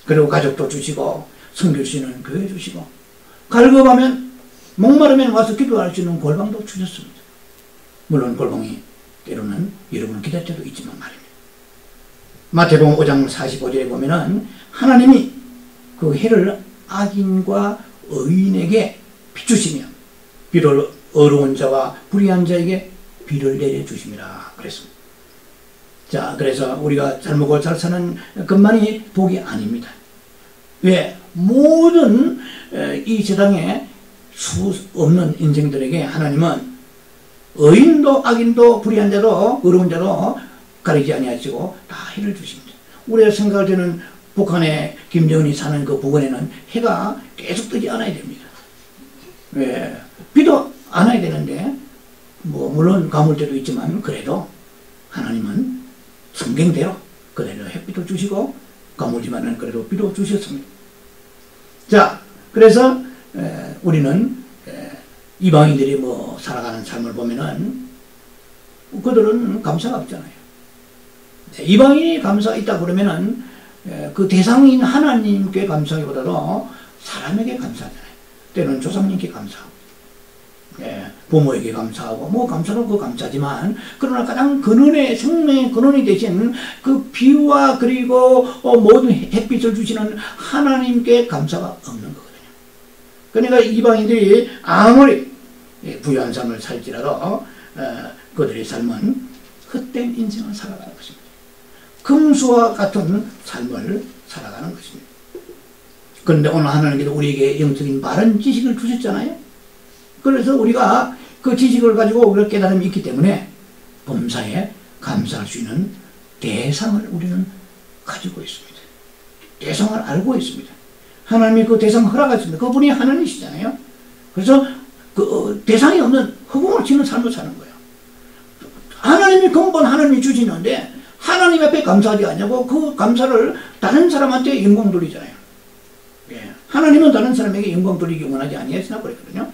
그리고 가족도 주시고 선교 주시는 교회 주시고 갈급하면 목마르면 와서 기도할 수 있는 골방도 주셨습니다. 물론 골방이 때로는 여러분을 기다릴 때도 있지만 말입니다. 마태복음 5장 45절에 보면은 하나님이 그 해를 악인과 의인에게 비추시며 비를 어려운 자와 불의한 자에게 비를 내려주심이라 그랬습니다. 자, 그래서 우리가 잘 먹고 잘 사는 것만이 복이 아닙니다. 왜? 모든 이 세상에 수 없는 인생들에게 하나님은 의인도 악인도 불의한 자도 어려운 자도 가리지 아니하시고 다 해를 주십니다. 우리가 생각할 때는 북한에 김정은이 사는 그 부근에는 해가 계속 뜨지 않아야 됩니다. 왜? 비도 안 와야 되는데 뭐 물론 가물 때도 있지만 그래도 하나님은 성경대로 그대로 햇빛도 주시고 가물지만은 그래도 비도 주셨습니다. 자, 그래서 우리는 이방인들이 뭐 살아가는 삶을 보면은 그들은 감사가 없잖아요. 이방인이 감사가 있다 그러면은 그 대상인 하나님께 감사하기보다도 사람에게 감사하잖아요. 때로는 조상님께 감사하고 부모에게 감사하고 뭐 감사도 그 감사지만 그러나 가장 근원의 생명의 근원이 되신 그 비와 그리고 모든 햇빛을 주시는 하나님께 감사가 없는 거거든요. 그러니까 이방인들이 아무리 부유한 삶을 살지라도 그들의 삶은 헛된 인생을 살아가는 것입니다. 금수와 같은 삶을 살아가는 것입니다. 그런데 오늘 하나님께서 우리에게 영적인 바른 지식을 주셨잖아요. 그래서 우리가 그 지식을 가지고 우리가 깨달음이 있기 때문에 범사에 감사할 수 있는 대상을 우리는 가지고 있습니다. 대상을 알고 있습니다. 하나님이 그 대상을 허락하셨습니다. 그분이 하나님이시잖아요. 그래서 그 대상이 없는 허공을 치는 삶을 사는 거예요. 하나님이 근본 하나님이 주시는데 하나님 앞에 감사하지 않냐고 그 감사를 다른 사람한테 영광 돌리잖아요. 하나님은 다른 사람에게 영광 돌리기 원하지 아니하시나 그랬거든요.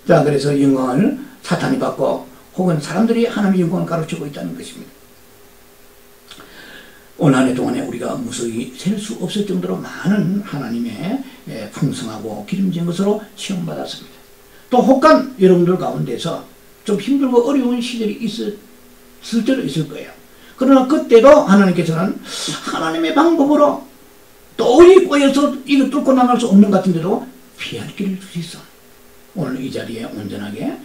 자, 그래서 영광을 사탄이 받고 혹은 사람들이 하나님의 영광을 가로채고 있다는 것입니다. 오늘 한 해 동안에 우리가 무수히 셀 수 없을 정도로 많은 하나님의 풍성하고 기름진 것으로 시험받았습니다. 또 혹간 여러분들 가운데서 좀 힘들고 어려운 시절이 있을 때도 있을 거예요. 그러나 그때도 하나님께서는 하나님의 방법으로 도저히 꼬여서 이거 뚫고 나갈 수 없는 것 같은데도 피할 길을 주셨어. 오늘 이 자리에 온전하게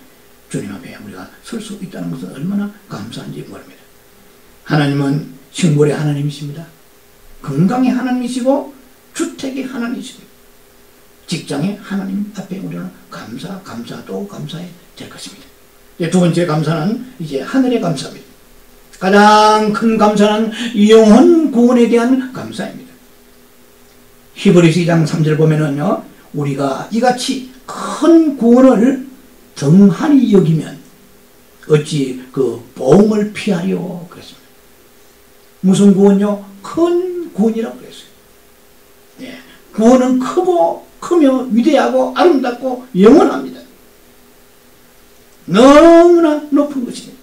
주님 앞에 우리가 설 수 있다는 것은 얼마나 감사한지 모릅니다. 하나님은 식물의 하나님이십니다. 건강의 하나님이시고 주택의 하나님이십니다. 직장의 하나님 앞에 우리는 감사 또 감사해야 될 것입니다. 두 번째 감사는 이제 하늘의 감사입니다. 가장 큰 감사는 영혼 구원에 대한 감사입니다. 히브리서 2장 3절 보면은요, 우리가 이같이 큰 구원을 등한히 여기면 어찌 그 보응을 피하려 그랬습니다. 무슨 구원요? 큰 구원이라고 그랬어요. 구원은 크며 위대하고 아름답고 영원합니다. 너무나 높은 것입니다.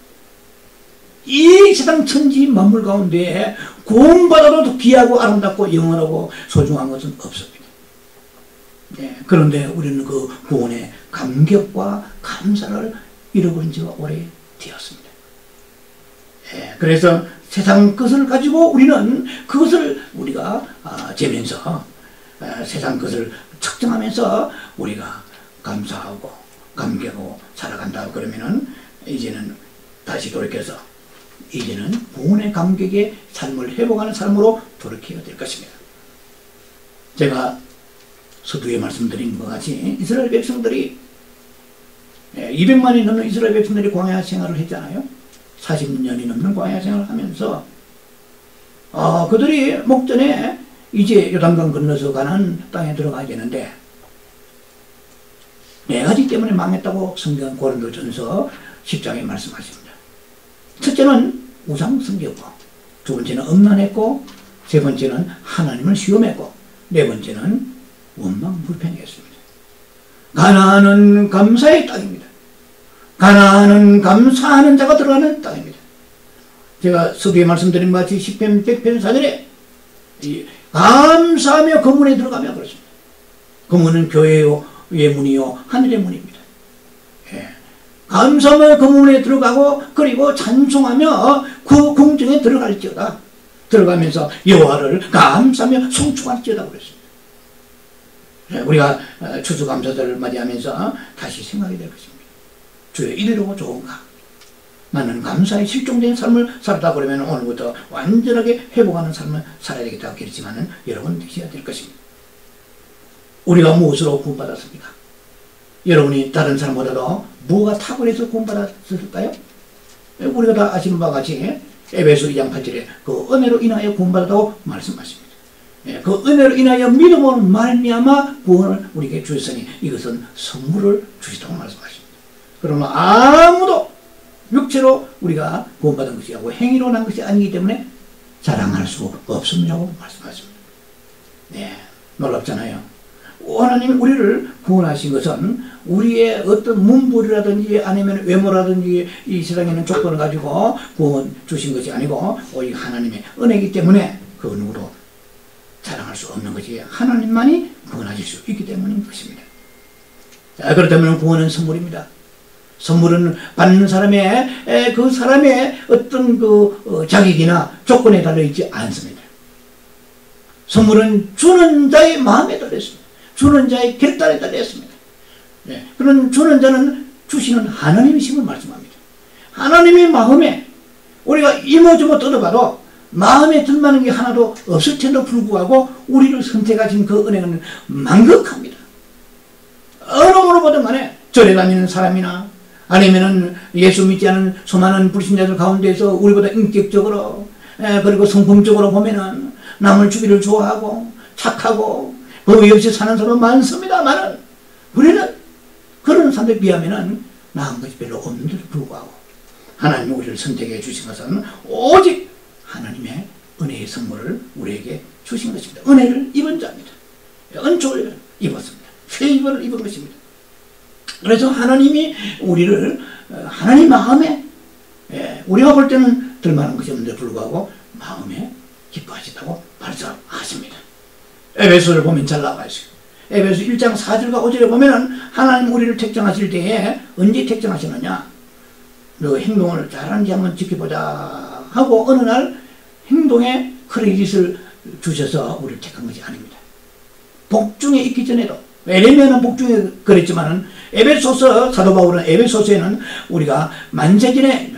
이 세상 천지 만물 가운데 구원받아도 귀하고 아름답고 영원하고 소중한 것은 없습니다. 그런데 우리는 그 구원의 감격과 감사를 잃어버린 지가 오래되었습니다. 그래서 세상 것을 가지고 우리는 그것을 우리가 재면서 세상 것을 측정하면서 우리가 감사하고 감격하고 살아간다 그러면은 이제는 다시 돌이켜서 이제는 구원의 감격의 삶을 회복하는 삶으로 돌이켜야 될 것입니다. 제가 서두에 말씀드린 것 같이 이스라엘 백성들이 200만이 넘는 이스라엘 백성들이 광야 생활을 했잖아요. 40년이 넘는 광야 생활을 하면서 그들이 목전에 이제 요단강 건너서 가는 땅에 들어가겠는데 4가지 때문에 망했다고 성경 고린도전서 10장에 말씀하십니다. 첫째는 우상 숭배고, 두 번째는 음란했고, 세 번째는 하나님을 시험했고, 네 번째는 원망 불평했습니다. 가나안은 감사의 땅입니다. 가나안은 감사하는 자가 들어가는 땅입니다. 제가 서두에 말씀드린 것 같이 10편 100편 4절에 감사하며 검문에 들어가며 그렇습니다. 검문은 교회요 문이요 하늘의 문입니다. 감사하며 검문에 들어가고 그리고 찬송하며 그 궁정에 들어갈지어다. 들어가면서 여호와를 감사하며 송축할지어다 그랬습니다. 우리가 추수감사절을 맞이하면서 다시 생각이 될 것입니다. 주여 이대로 좋은가? 나는 감사에 실종된 삶을 살다 그러면 오늘부터 완전하게 회복하는 삶을 살아야 되겠다고 그랬지만은 여러분 되셔야 될 것입니다. 우리가 무엇으로 구원받았습니까? 여러분이 다른 사람보다도 뭐가 탁월해서 구원받았을까요? 우리가 다 아시는 바와 같이 에베소 2장 8절에 그 은혜로 인하여 구원받았다고 말씀하십니다. 그 은혜로 인하여 믿음으로 말미암아 구원을 우리에게 주셨으니 이것은 선물을 주시다고 말씀하십니다. 그러면 아무도 육체로 우리가 구원받은 것이 아니고 행위로 난 것이 아니기 때문에 자랑할 수 없음이라고 말씀하십니다. 네, 놀랍잖아요. 하나님이 우리를 구원하신 것은 우리의 어떤 문벌이라든지 아니면 외모라든지 이 세상에 있는 조건을 가지고 구원 주신 것이 아니고 오직 하나님의 은혜이기 때문에 그 누구도 자랑할 수 없는 것이 하나님만이 구원하실 수 있기 때문인 것입니다. 자, 그렇다면 구원은 선물입니다. 선물은 받는 사람의 그 사람의 어떤 그 자격이나 조건에 달려 있지 않습니다. 선물은 주는 자의 마음에 달려 있습니다. 주는 자의 결단에 달려 있습니다. 네, 그런 주는 자는 주시는 하나님이심을 말씀합니다. 하나님의 마음에 우리가 이모저모 뜯어봐도 마음에 들만한 게 하나도 없을 텐데도 불구하고 우리를 선택하신 그 은혜는 만극합니다. 어느 뭐든 간에 절에 다니는 사람이나 아니면은 예수 믿지 않은 수많은 불신자들 가운데서 우리보다 인격적으로 그리고 성품적으로 보면은 남을 주기를 좋아하고 착하고 법이 없이 사는 사람 많습니다만은 우리는 그런 사람들에 비하면은 나은 것이 별로 없는데도 불구하고 하나님이 우리를 선택해 주신 것은 오직 하나님의 은혜의 선물을 우리에게 주신 것입니다. 은혜를 입은 자입니다. 은총을 입었습니다. 페이버를 입은 것입니다. 그래서 하나님이 우리를 하나님 마음에 우리가 볼 때는 들만한 것이 없는데 불구하고 마음에 기뻐하시다고 말씀하십니다. 에베소를 보면 잘 나와 있어요. 에베소 1장 4절과 5절에 보면은 하나님 우리를 택정하실 때에 언제 택정하시느냐, 너 행동을 잘하는지 한번 지켜보자 하고 어느 날 행동에 크레딧을 주셔서 우리를 택한 것이 아닙니다. 복중에 있기 전에도 에레미야는 복중에 그랬지만은 에베소서 사도 바울은 에베소서에는 우리가 만세전에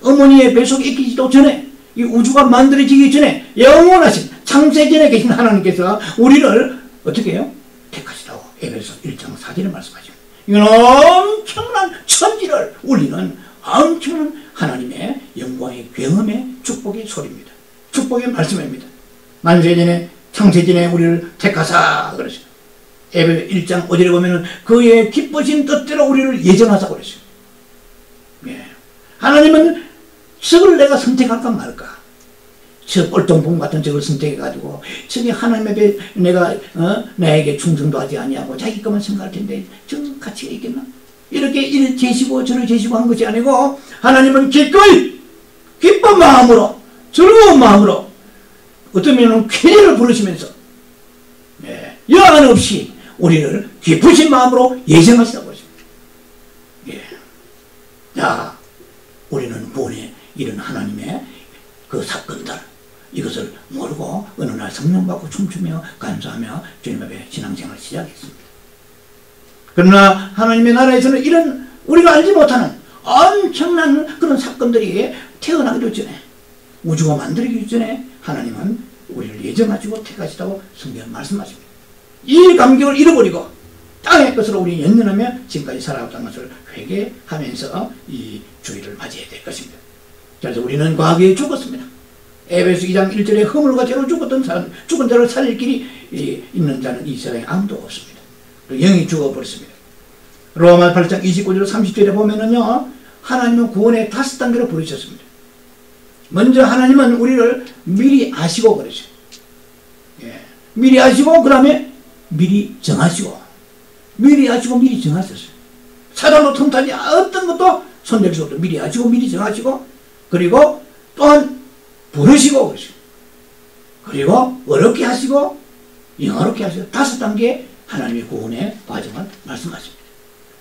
어머니의 뱃속에 있기도 전에 이 우주가 만들어지기 전에 영원하신 창세전에 계신 하나님께서 우리를 어떻게 해요? 택하시라고 에베소 1장 4절에 말씀하십니다. 이건 엄청난 천지를 울리는 엄청난 하나님의 영광의 굉음의 축복의 소리입니다. 축복의 말씀입니다. 만세전에 창세전에 우리를 택하사 그러죠. 에베소 1장 5절에 보면은 그의 기쁘신 뜻대로 우리를 예정하사고 그랬어요. 예. 하나님은 저걸 내가 선택할까 말까? 저 꼴통봉 같은 저걸 선택해가지고 저게 하나님 앞에 내가 나에게 충성도 하지 아니하고 자기 것만 생각할 텐데 저 가치가 있겠나? 이렇게 이를 제시고 저를 제시고 한 것이 아니고 하나님은 기꺼이 기쁜 마음으로 즐거운 마음으로 어쩌면 쾌를 부르시면서 여한 없이 우리를 기쁘신 마음으로 예정하시라고 하십니다. 예. 자, 우리는 구원에 이런 하나님의 그 사건들 이것을 모르고 어느 날 성령 받고 춤추며 감사하며 주님 앞에 신앙생활을 시작했습니다. 그러나 하나님의 나라에서는 이런 우리가 알지 못하는 엄청난 그런 사건들이 태어나기도 전에 우주가 만들어지기 전에 하나님은 우리를 예정하시고 택하시다고 성경 말씀하십니다. 이 감격을 잃어버리고 땅의 것으로 우리 연연하며 지금까지 살아왔던 것을 회개하면서 이 주의를 맞이해야 될 것입니다. 그래서 우리는 과거에 죽었습니다. 에베소 2장 1절에 허물과 죄로 죽었던 사람, 죽은 자를 살릴 길이 있는 자는 이 세상에 아무도 없습니다. 영이 죽어버렸습니다. 로마 8장 29절 30절에 보면은요, 하나님은 구원의 5단계로 부르셨습니다. 먼저 하나님은 우리를 미리 아시고 그러죠. 예. 미리 아시고 그 다음에 미리 정하시고 미리 아시고 미리 정하셨어요. 사단도 틈타지 어떤 것도 손댈 수 없도록 미리 아시고 미리 정하시고 그리고 또한 부르시고 그러시고 그리고 어렵게 하시고 영어롭게 하시고 5단계 하나님의 구원의 과정을 말씀하십니다.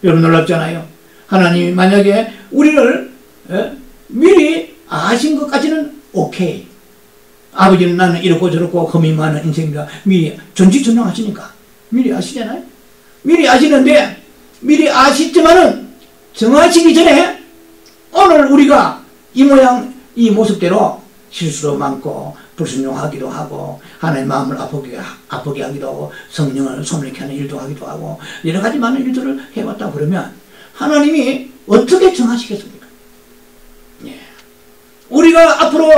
여러분 놀랍잖아요. 하나님이 만약에 우리를 미리 아신 것까지는 오케이. 아버지는 나는 이렇고 저렇고 흠이 많은 인생이다. 미리 전지전능하시니까 미리 아시잖아요. 미리 아시는데 미리 아시지만은 정하시기 전에 오늘 우리가 이 모양 이 모습대로 실수도 많고 불순종하기도 하고 하나님 마음을 아프게 하기도 하고 성령을 소멸케 하는 일도 하기도 하고 여러 가지 많은 일들을 해왔다 그러면 하나님이 어떻게 정하시겠습니까? 예. 우리가 앞으로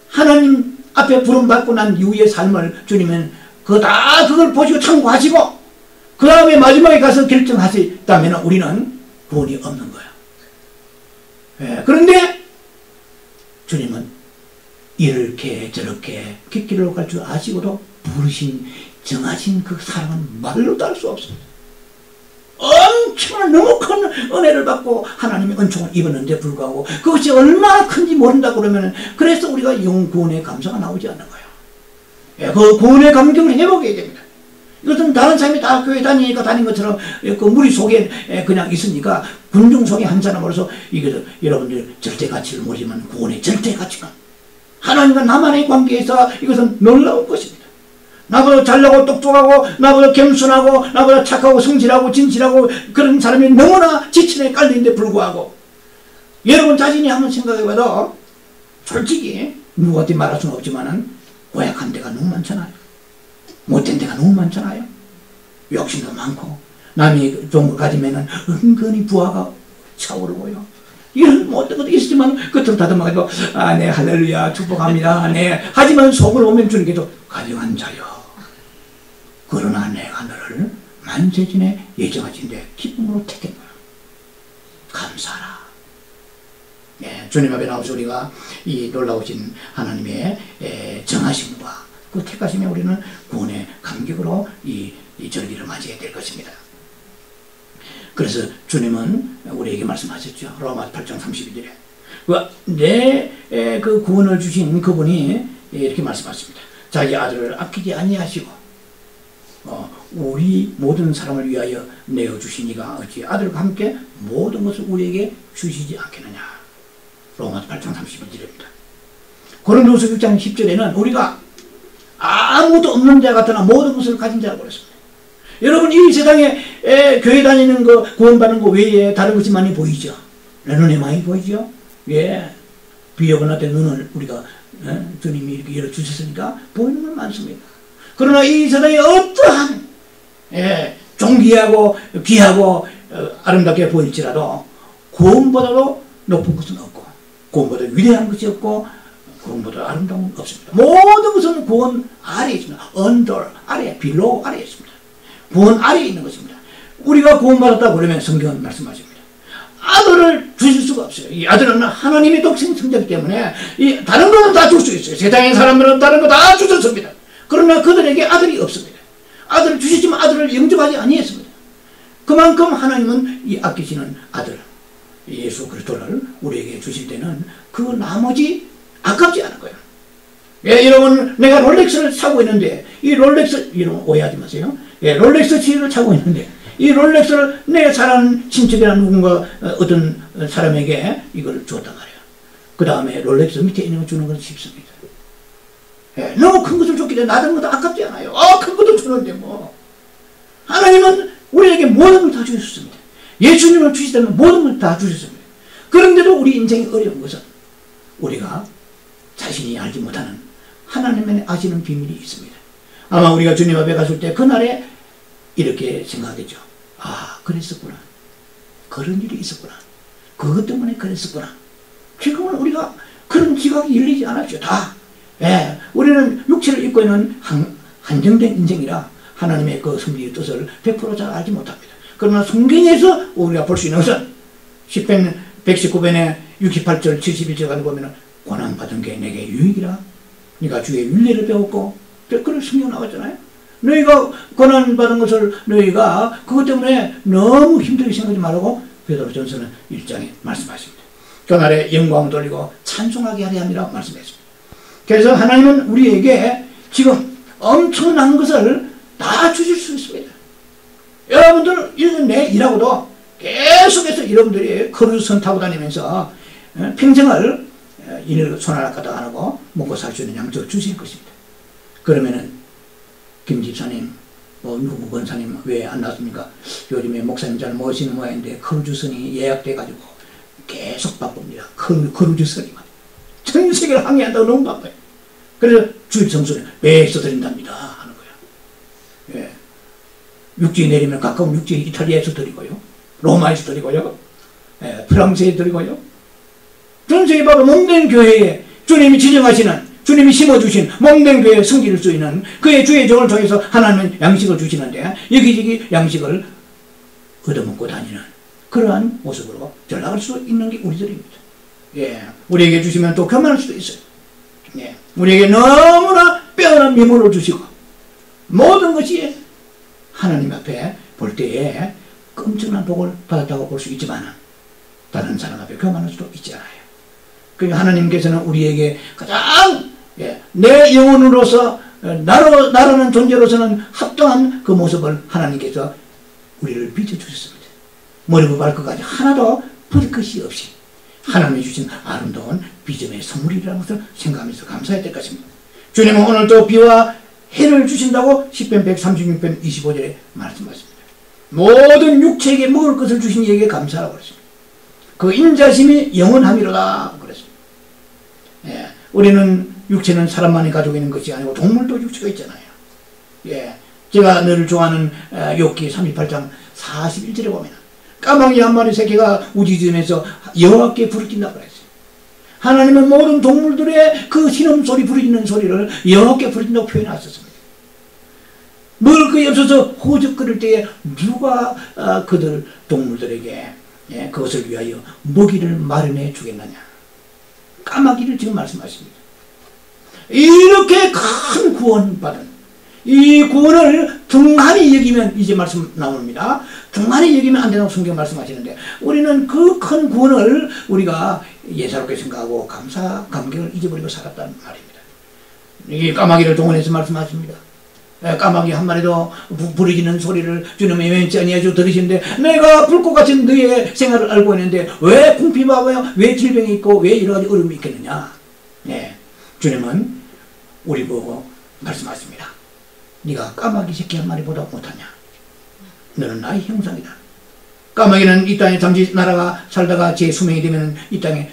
하나님 앞에 부름받고 난 이후의 삶을 주님은 그걸 보시고 참고하시고 그 다음에 마지막에 가서 결정하셨다면 우리는 구원이 없는 거야. 그런데 주님은 이렇게 저렇게 객기로 갈 줄 아시고도 부르신 정하신 그 사랑은 말로도 할 수 없습니다. 엄청난 너무 큰 은혜를 받고 하나님의 은총을 입었는데 불구하고 그것이 얼마나 큰지 모른다 그러면 그래서 우리가 영 구원의 감사가 나오지 않는 거예요. 그 구원의 감격을 해보게 됩니다. 이것은 다른 사람이 다 교회 다니니까 다닌 것처럼 그 무리 속에 그냥 있으니까 군중 속에 한 사람으로서 이것은 여러분들 절대 가치를 모르지만 구원의 절대 가치가 하나님과 나만의 관계에서 이것은 놀라운 것입니다. 나보다 잘나고 똑똑하고 나보다 겸손하고 나보다 착하고 성실하고 진실하고 그런 사람이 너무나 지천에 깔리는데 불구하고 여러분 자신이 한번 생각해봐도 솔직히 누구한테 말할 수는 없지만은 고약한 데가 너무 많잖아요. 못된 데가 너무 많잖아요. 욕심도 많고 남이 좋은 거 가지면은 은근히 부하가 차오르고요. 이런 못된 것도 있지만 겉으로 다듬어가지고 네 할렐루야 축복합니다. 네 하지만 속으로 오면 주님께서 가증한 자여 그러나 내가 너를 만세진에 예정하신데 기쁨으로 택했노라. 감사하라. 주님 앞에 나오셔 우리가 이 놀라우신 하나님의 정하심과 그 택하심에 우리는 구원의 감격으로 이 절기를 맞이해야 될 것입니다. 그래서 주님은 우리에게 말씀하셨죠. 로마 8장 32절에 그 구원을 주신 그분이 이렇게 말씀하십니다. 자기 아들을 아끼지 아니하시고 우리 모든 사람을 위하여 내어주시니가 어찌 아들과 함께 모든 것을 우리에게 주시지 않겠느냐. 로마 8장 31절입니다. 고린도후서 6장 10절에는 우리가 아무도 없는 자 같으나 모든 것을 가진 자라고 그랬습니다. 여러분 이 세상에 교회 다니는 거 구원받는 거 외에 다른 것이 많이 보이죠. 내 눈에 많이 보이죠. 비여건할 때 눈을 우리가 주님이 이렇게 열어주셨으니까 보이는 건 많습니다. 그러나 이 세상에 어떠한 존귀하고 귀하고 아름답게 보일지라도 구원보다도 높은 것은 없고 구원보다 위대한 것이 없고 구원보다 아름다운 건 없습니다. 모든 것은 구원 아래에 있습니다. 언더 아래, 빌로 아래에 있습니다. 구원 아래에 있는 것입니다. 우리가 구원받았다고 그러면 성경은 말씀하십니다. 아들을 주실 수가 없어요. 이 아들은 하나님의 독생 성자이기 때문에 이 다른 것은 다 줄 수 있어요. 세상의 사람들은 다른 거 다 주셨습니다. 그러나 그들에게 아들이 없습니다. 아들을 주시지만 아들을 영접하지 아니했습니다. 그만큼 하나님은 이 아끼시는 아들 예수 그리스도를 우리에게 주실 때는 그 나머지 아깝지 않은 거예요. 여러분 내가 롤렉스를 사고 있는데 이 롤렉스 이런 오해하지 마세요. 롤렉스 치를 차고 있는데 이 롤렉스를 내 사랑하는 친척이나 누군가 어떤 사람에게 이걸 주었단 말이에요. 그 다음에 롤렉스 밑에 있는 거 주는 건 쉽습니다. 너무 큰 것을 줬기 때문에 나는 것도 아깝지 않아요. 큰 것도 주는데 뭐. 하나님은 우리에게 모든 걸 다 주셨습니다. 예수님을 주시다면 모든 걸 다 주셨습니다. 그런데도 우리 인생이 어려운 것은 우리가 자신이 알지 못하는 하나님의 아시는 비밀이 있습니다. 아마 우리가 주님 앞에 갔을 때 그날에 이렇게 생각하겠죠. 그랬었구나. 그런 일이 있었구나. 그것 때문에 그랬었구나. 지금은 우리가 그런 지각이 열리지 않았죠. 다. 우리는 육체를 입고 있는 한정된 인생이라 하나님의 그 섭리의 뜻을 100% 잘 알지 못합니다. 그러나 성경에서 우리가 볼 수 있는 것은 10편 119편에 68절 71절까지 보면 고난받은 게 내게 유익이라. 네가 주의 윤례를 배웠고 그런 성경 나왔잖아요. 너희가 고난받은 것을 너희가 그것 때문에 너무 힘들게 생각하지 말라고 베드로전서는 1장에 말씀하십니다. 그날에 영광을 돌리고 찬송하게 하려 함이라고 말씀했습니다. 그래서 하나님은 우리에게 지금 엄청난 것을 다 주실 수 있습니다. 여러분들 이건 내 일하고도 계속해서 여러분들이 크루즈선 타고 다니면서 평생을 일을 손하나까지 안 하고 먹고 살 수 있는 양쪽을 주실 것입니다. 그러면은 김 집사님 누구 권사님 왜 안 나왔습니까? 요즘에 목사님 잘 모시는 모양인데 크루즈선이 예약돼 가지고 계속 바쁩니다. 크루즈선이 전 세계를 항해한다고 너무 바빠요. 그래서 주일 성수는 배에서 드린답니다 하는 거예요. 육지에 내리면 가까운 육지에 이탈리아에서 드리고요, 로마에서 드리고요, 프랑스에 드리고요. 전 세계 바로 몸된 교회에 주님이 지정하시는, 주님이 심어주신 몸된 교회에 섬길 수 있는 그의 주의 종을 통해서 하나님은 양식을 주시는데 여기저기 양식을 얻어먹고 다니는 그러한 모습으로 전락할 수 있는 게 우리들입니다. 예, 우리에게 주시면 또 교만할 수도 있어요. 예, 우리에게 너무나 빼어난 미물을 주시고 모든 것이 하나님 앞에 볼 때에 엄청난 복을 받았다고 볼 수 있지만 다른 사람 앞에 교만할 수도 있지 않아요. 그러니까 하나님께서는 우리에게 가장 내 영혼으로서 나라는 존재로서는 합당한 그 모습을 하나님께서 우리를 비춰주셨습니다. 머리부터 발끝까지 하나도 버릴 것이 없이 하나님이 주신 아름다운 비전의 선물이라는 것을 생각하면서 감사해야 될 것입니다. 주님은 오늘 또 비와 해를 주신다고 시편 136편 25절에 말씀하십니다. 모든 육체에게 먹을 것을 주신 이에게 감사하라고 그랬습니다. 그 인자심이 영원함이로다 그랬습니다. 예, 우리는 육체는 사람만이 가지고 있는 것이 아니고 동물도 육체가 있잖아요. 예, 제가 늘 좋아하는 욥기 38장 41절에 보면 까마귀 한 마리 새끼가 우지전에서 여호와께 부르짖는다고 그랬어요. 하나님은 모든 동물들의 그 신음소리 부르짖는 소리를 여호와께 부르짖는다고 표현하셨습니다. 먹을 것이 없어서 호적거릴 때에 누가 그들 동물들에게 그것을 위하여 먹이를 마련해 주겠느냐. 까마귀를 지금 말씀하십니다. 이렇게 큰 구원받은 이 구원을 등한히 여기면 이제 말씀 나옵니다. 등한히 여기면 안 된다고 성경 말씀하시는데 우리는 그 큰 구원을 우리가 예사롭게 생각하고 감격을 잊어버리고 살았다는 말입니다. 이 까마귀를 동원해서 말씀하십니다. 까마귀 한 마리도 부르짖는 소리를 주님의 왠지 아니하죠 들으시는데 내가 불꽃 같은 너의 생활을 알고 있는데 왜 궁핍하며 왜 질병이 있고 왜 여러 가지 어려움이 있겠느냐. 네, 주님은 우리 보고 말씀하십니다. 네가 까마귀 새끼 한 마리보다 못하냐. 너는 나의 형상이다. 까마귀는 이 땅에 잠시 날아가 살다가 제 수명이 되면 이 땅에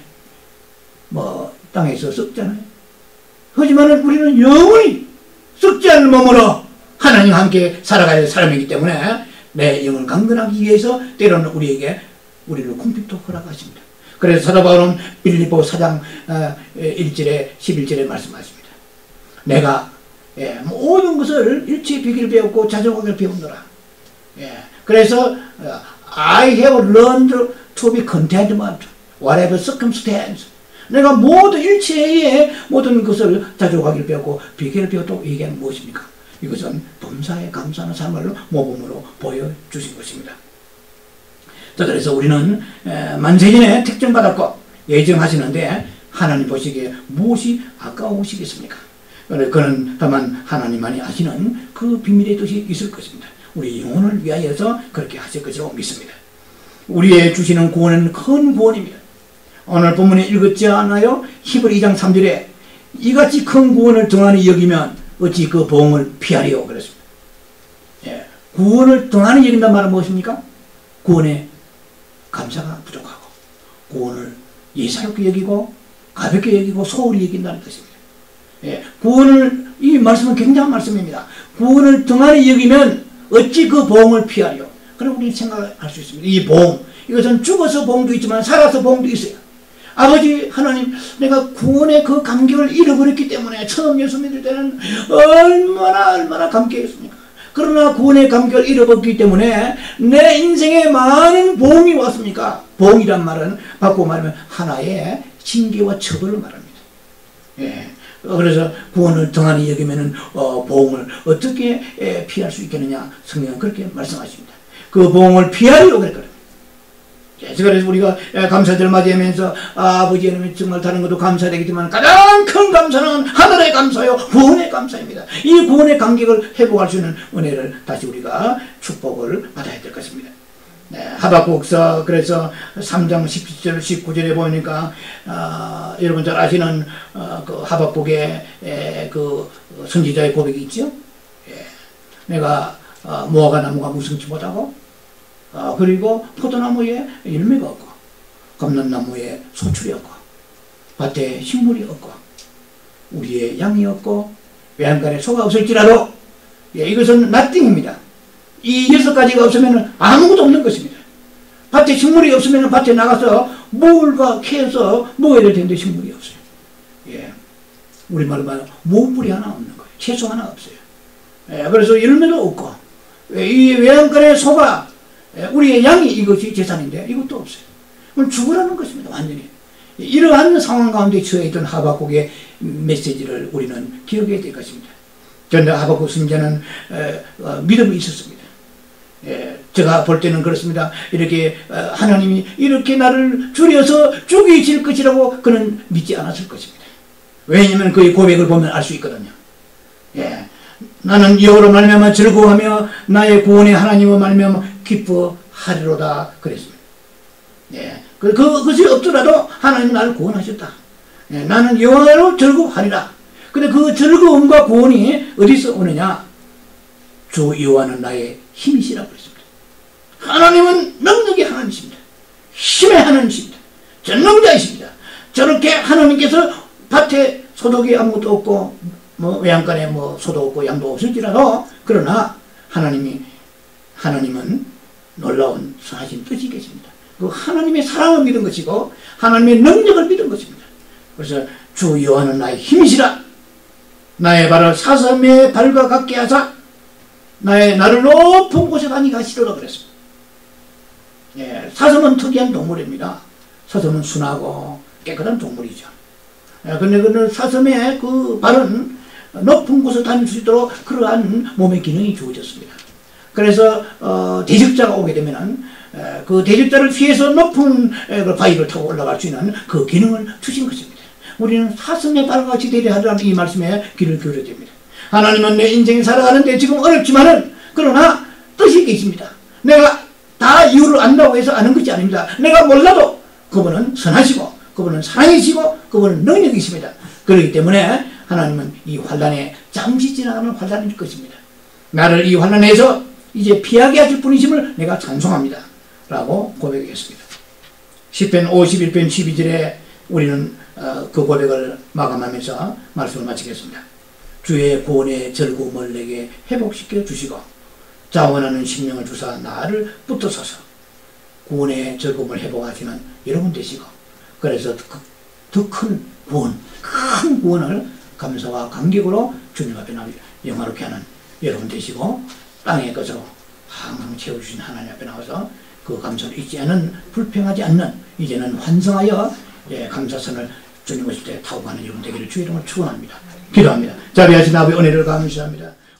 땅에서 썩잖아요. 하지만 우리는 영원히 썩지 않는 몸으로 하나님과 함께 살아가야 될 사람이기 때문에 내 영을 강건하기 위해서 때로는 우리를 궁핍도 허락하십니다. 그래서 사도 바울은 빌립보 4장 1절에 11절에 말씀하십니다. 내가 모든 것을 일체의 비결을 배웠고 자족하기를 배웠노라. 그래서 I have learned to be contentment whatever circumstance. 내가 모든 일체의 모든 것을 자족하기를 배웠고 비결을 배웠다고 얘기하는 무엇입니까? 이것은 범사에 감사하는 삶을 모범으로 보여주신 것입니다. 자, 그래서 우리는 만세전에 택정받았고 예정하시는데 하나님 보시기에 무엇이 아까우시겠습니까? 그는 다만 하나님만이 아시는 그 비밀의 뜻이 있을 것입니다. 우리 영혼을 위하여서 그렇게 하실 것이라고 믿습니다. 우리의 주시는 구원은 큰 구원입니다. 오늘 본문에 읽었지 않아요? 히브리 2장 3절에 이같이 큰 구원을 등한히 여기면 어찌 그 보응을 피하리요 그랬습니다. 구원을 등한히 여긴단 말은 무엇입니까? 구원에 감사가 부족하고 구원을 예사롭게 여기고 가볍게 여기고 소홀히 여긴다는 것입니다. 구원을 이 말씀은 굉장한 말씀입니다. 구원을 등한히 여기면 어찌 그 보응을 피하리요. 그럼 우리는 생각할 수 있습니다. 이 보응 이것은 죽어서 보응도 있지만 살아서 보응도 있어요. 아버지 하나님 내가 구원의 그 감격을 잃어버렸기 때문에 처음 예수 믿을 때는 얼마나 감격했습니까? 그러나 구원의 감격을 잃어버렸기 때문에 내 인생에 많은 보응이 왔습니까? 보응이란 말은 바꾸고 말하면 하나의 징계와 처벌을 말합니다. 그래서 구원을 등한히 여기면은 보응을 어떻게 피할 수 있겠느냐 성경은 그렇게 말씀하십니다. 그 보응을 피하려고 그랬거든요. 그래서 우리가 감사절을 맞이하면서 아버지 하나님 정말 다른 것도 감사되겠지만 가장 큰 감사는 하늘의 감사요 구원의 감사입니다. 이 구원의 감격을 회복할 수 있는 은혜를 다시 우리가 축복을 받아야 될 것입니다. 하박국서 그래서 3장 17절 19절에 보니까 여러분 잘 아시는 그 하박국의 그 선지자의 고백이 있죠. 내가 무화과 나무가 무성치 못하고 그리고 포도나무에 열매가 없고 감람나무에 소출이 없고 밭에 식물이 없고 우리의 양이 없고 외양간에 소가 없을지라도 이것은 nothing입니다. 이 6가지가 없으면 아무것도 없는 것입니다. 밭에 식물이 없으면 밭에 나가서 물과 캐서 먹어야 될 텐데 식물이 없어요. 우리말로 말하면 모물이 하나 없는 거예요. 채소 하나 없어요. 그래서 열매도 없고 이 외양간에 소가 우리의 양이 이것이 재산인데 이것도 없어요. 그럼 죽으라는 것입니다. 완전히. 이러한 상황 가운데 처해 있던 하박국의 메시지를 우리는 기억해야 될 것입니다. 그런데 하박국 선지자는 믿음이 있었습니다. 제가 볼 때는 그렇습니다. 이렇게 하나님이 이렇게 나를 줄여서 죽이실 것이라고 그는 믿지 않았을 것입니다. 왜냐하면 그의 고백을 보면 알 수 있거든요. 나는 여호와로 말미암아 즐거워하며 나의 구원의 하나님을 말미암아 기뻐하리로다 그랬습니다. 그것이 없더라도 하나님 나를 구원하셨다. 나는 여호와로 즐거워하리라. 근데 그 즐거움과 구원이 어디서 오느냐? 주 여호와는 나의 힘이시라고 그랬습니다. 하나님은 능력의 하나님이십니다. 힘의 하나님이십니다. 전능자이십니다. 저렇게 하나님께서 밭에 소득이 아무것도 없고 외양간에 소도 없고 양도 없을지라도 그러나 하나님은 놀라운 선하신 뜻이 계십니다. 그 하나님의 사랑을 믿은 것이고 하나님의 능력을 믿은 것입니다. 그래서 주 여호와는 나의 힘이시라. 나의 발을 사슴의 발과 같게 하사 나를 높은 곳에 다니게 하시리라 그랬습니다. 사슴은 특이한 동물입니다. 사슴은 순하고 깨끗한 동물이죠. 그런데 그 사슴의 그 발은 높은 곳에 다닐 수 있도록 그러한 몸의 기능이 주어졌습니다. 그래서 대적자가 오게 되면은 그 대적자를 피해서 높은 바위를 타고 올라갈 수 있는 그 기능을 주신 것입니다. 우리는 사슴의 발과 같이 되려 하라는 이 말씀에 귀를 기울여야 됩니다. 하나님은 내 인생이 살아가는데 지금 어렵지만은 그러나 뜻이 계십니다. 내가 다 이유를 안다고 해서 아는 것이 아닙니다. 내가 몰라도 그분은 선하시고 그분은 사랑이시고 그분은 능력이십니다. 그렇기 때문에 하나님은 이 환난에 잠시 지나가는 환난일 것입니다. 나를 이 환난에서 이제 피하게 하실 분이심을 내가 찬송합니다. 라고 고백했습니다. 시편 51편 12절에 우리는 그 고백을 마감하면서 말씀을 마치겠습니다. 주의 구원의 즐거움을 내게 회복시켜 주시고 자원하는 심령을 주사 나를 붙드소서. 구원의 즐거움을 회복하시는 여러분 되시고 그래서 더 큰 구원, 큰 구원을 감사와 감격으로 주님 앞에 영화롭게 하는 여러분 되시고 땅의 것으로 항상 채워주신 하나님 앞에 나와서 그 감사를 잊지 않은 불평하지 않는 이제는 환성하여 감사선을 주님 오실 때 타고 가는 여러분 되기를 주의 이름으로 축원합니다. 기도합니다. 자비하신 아버지 은혜를 감사합니다.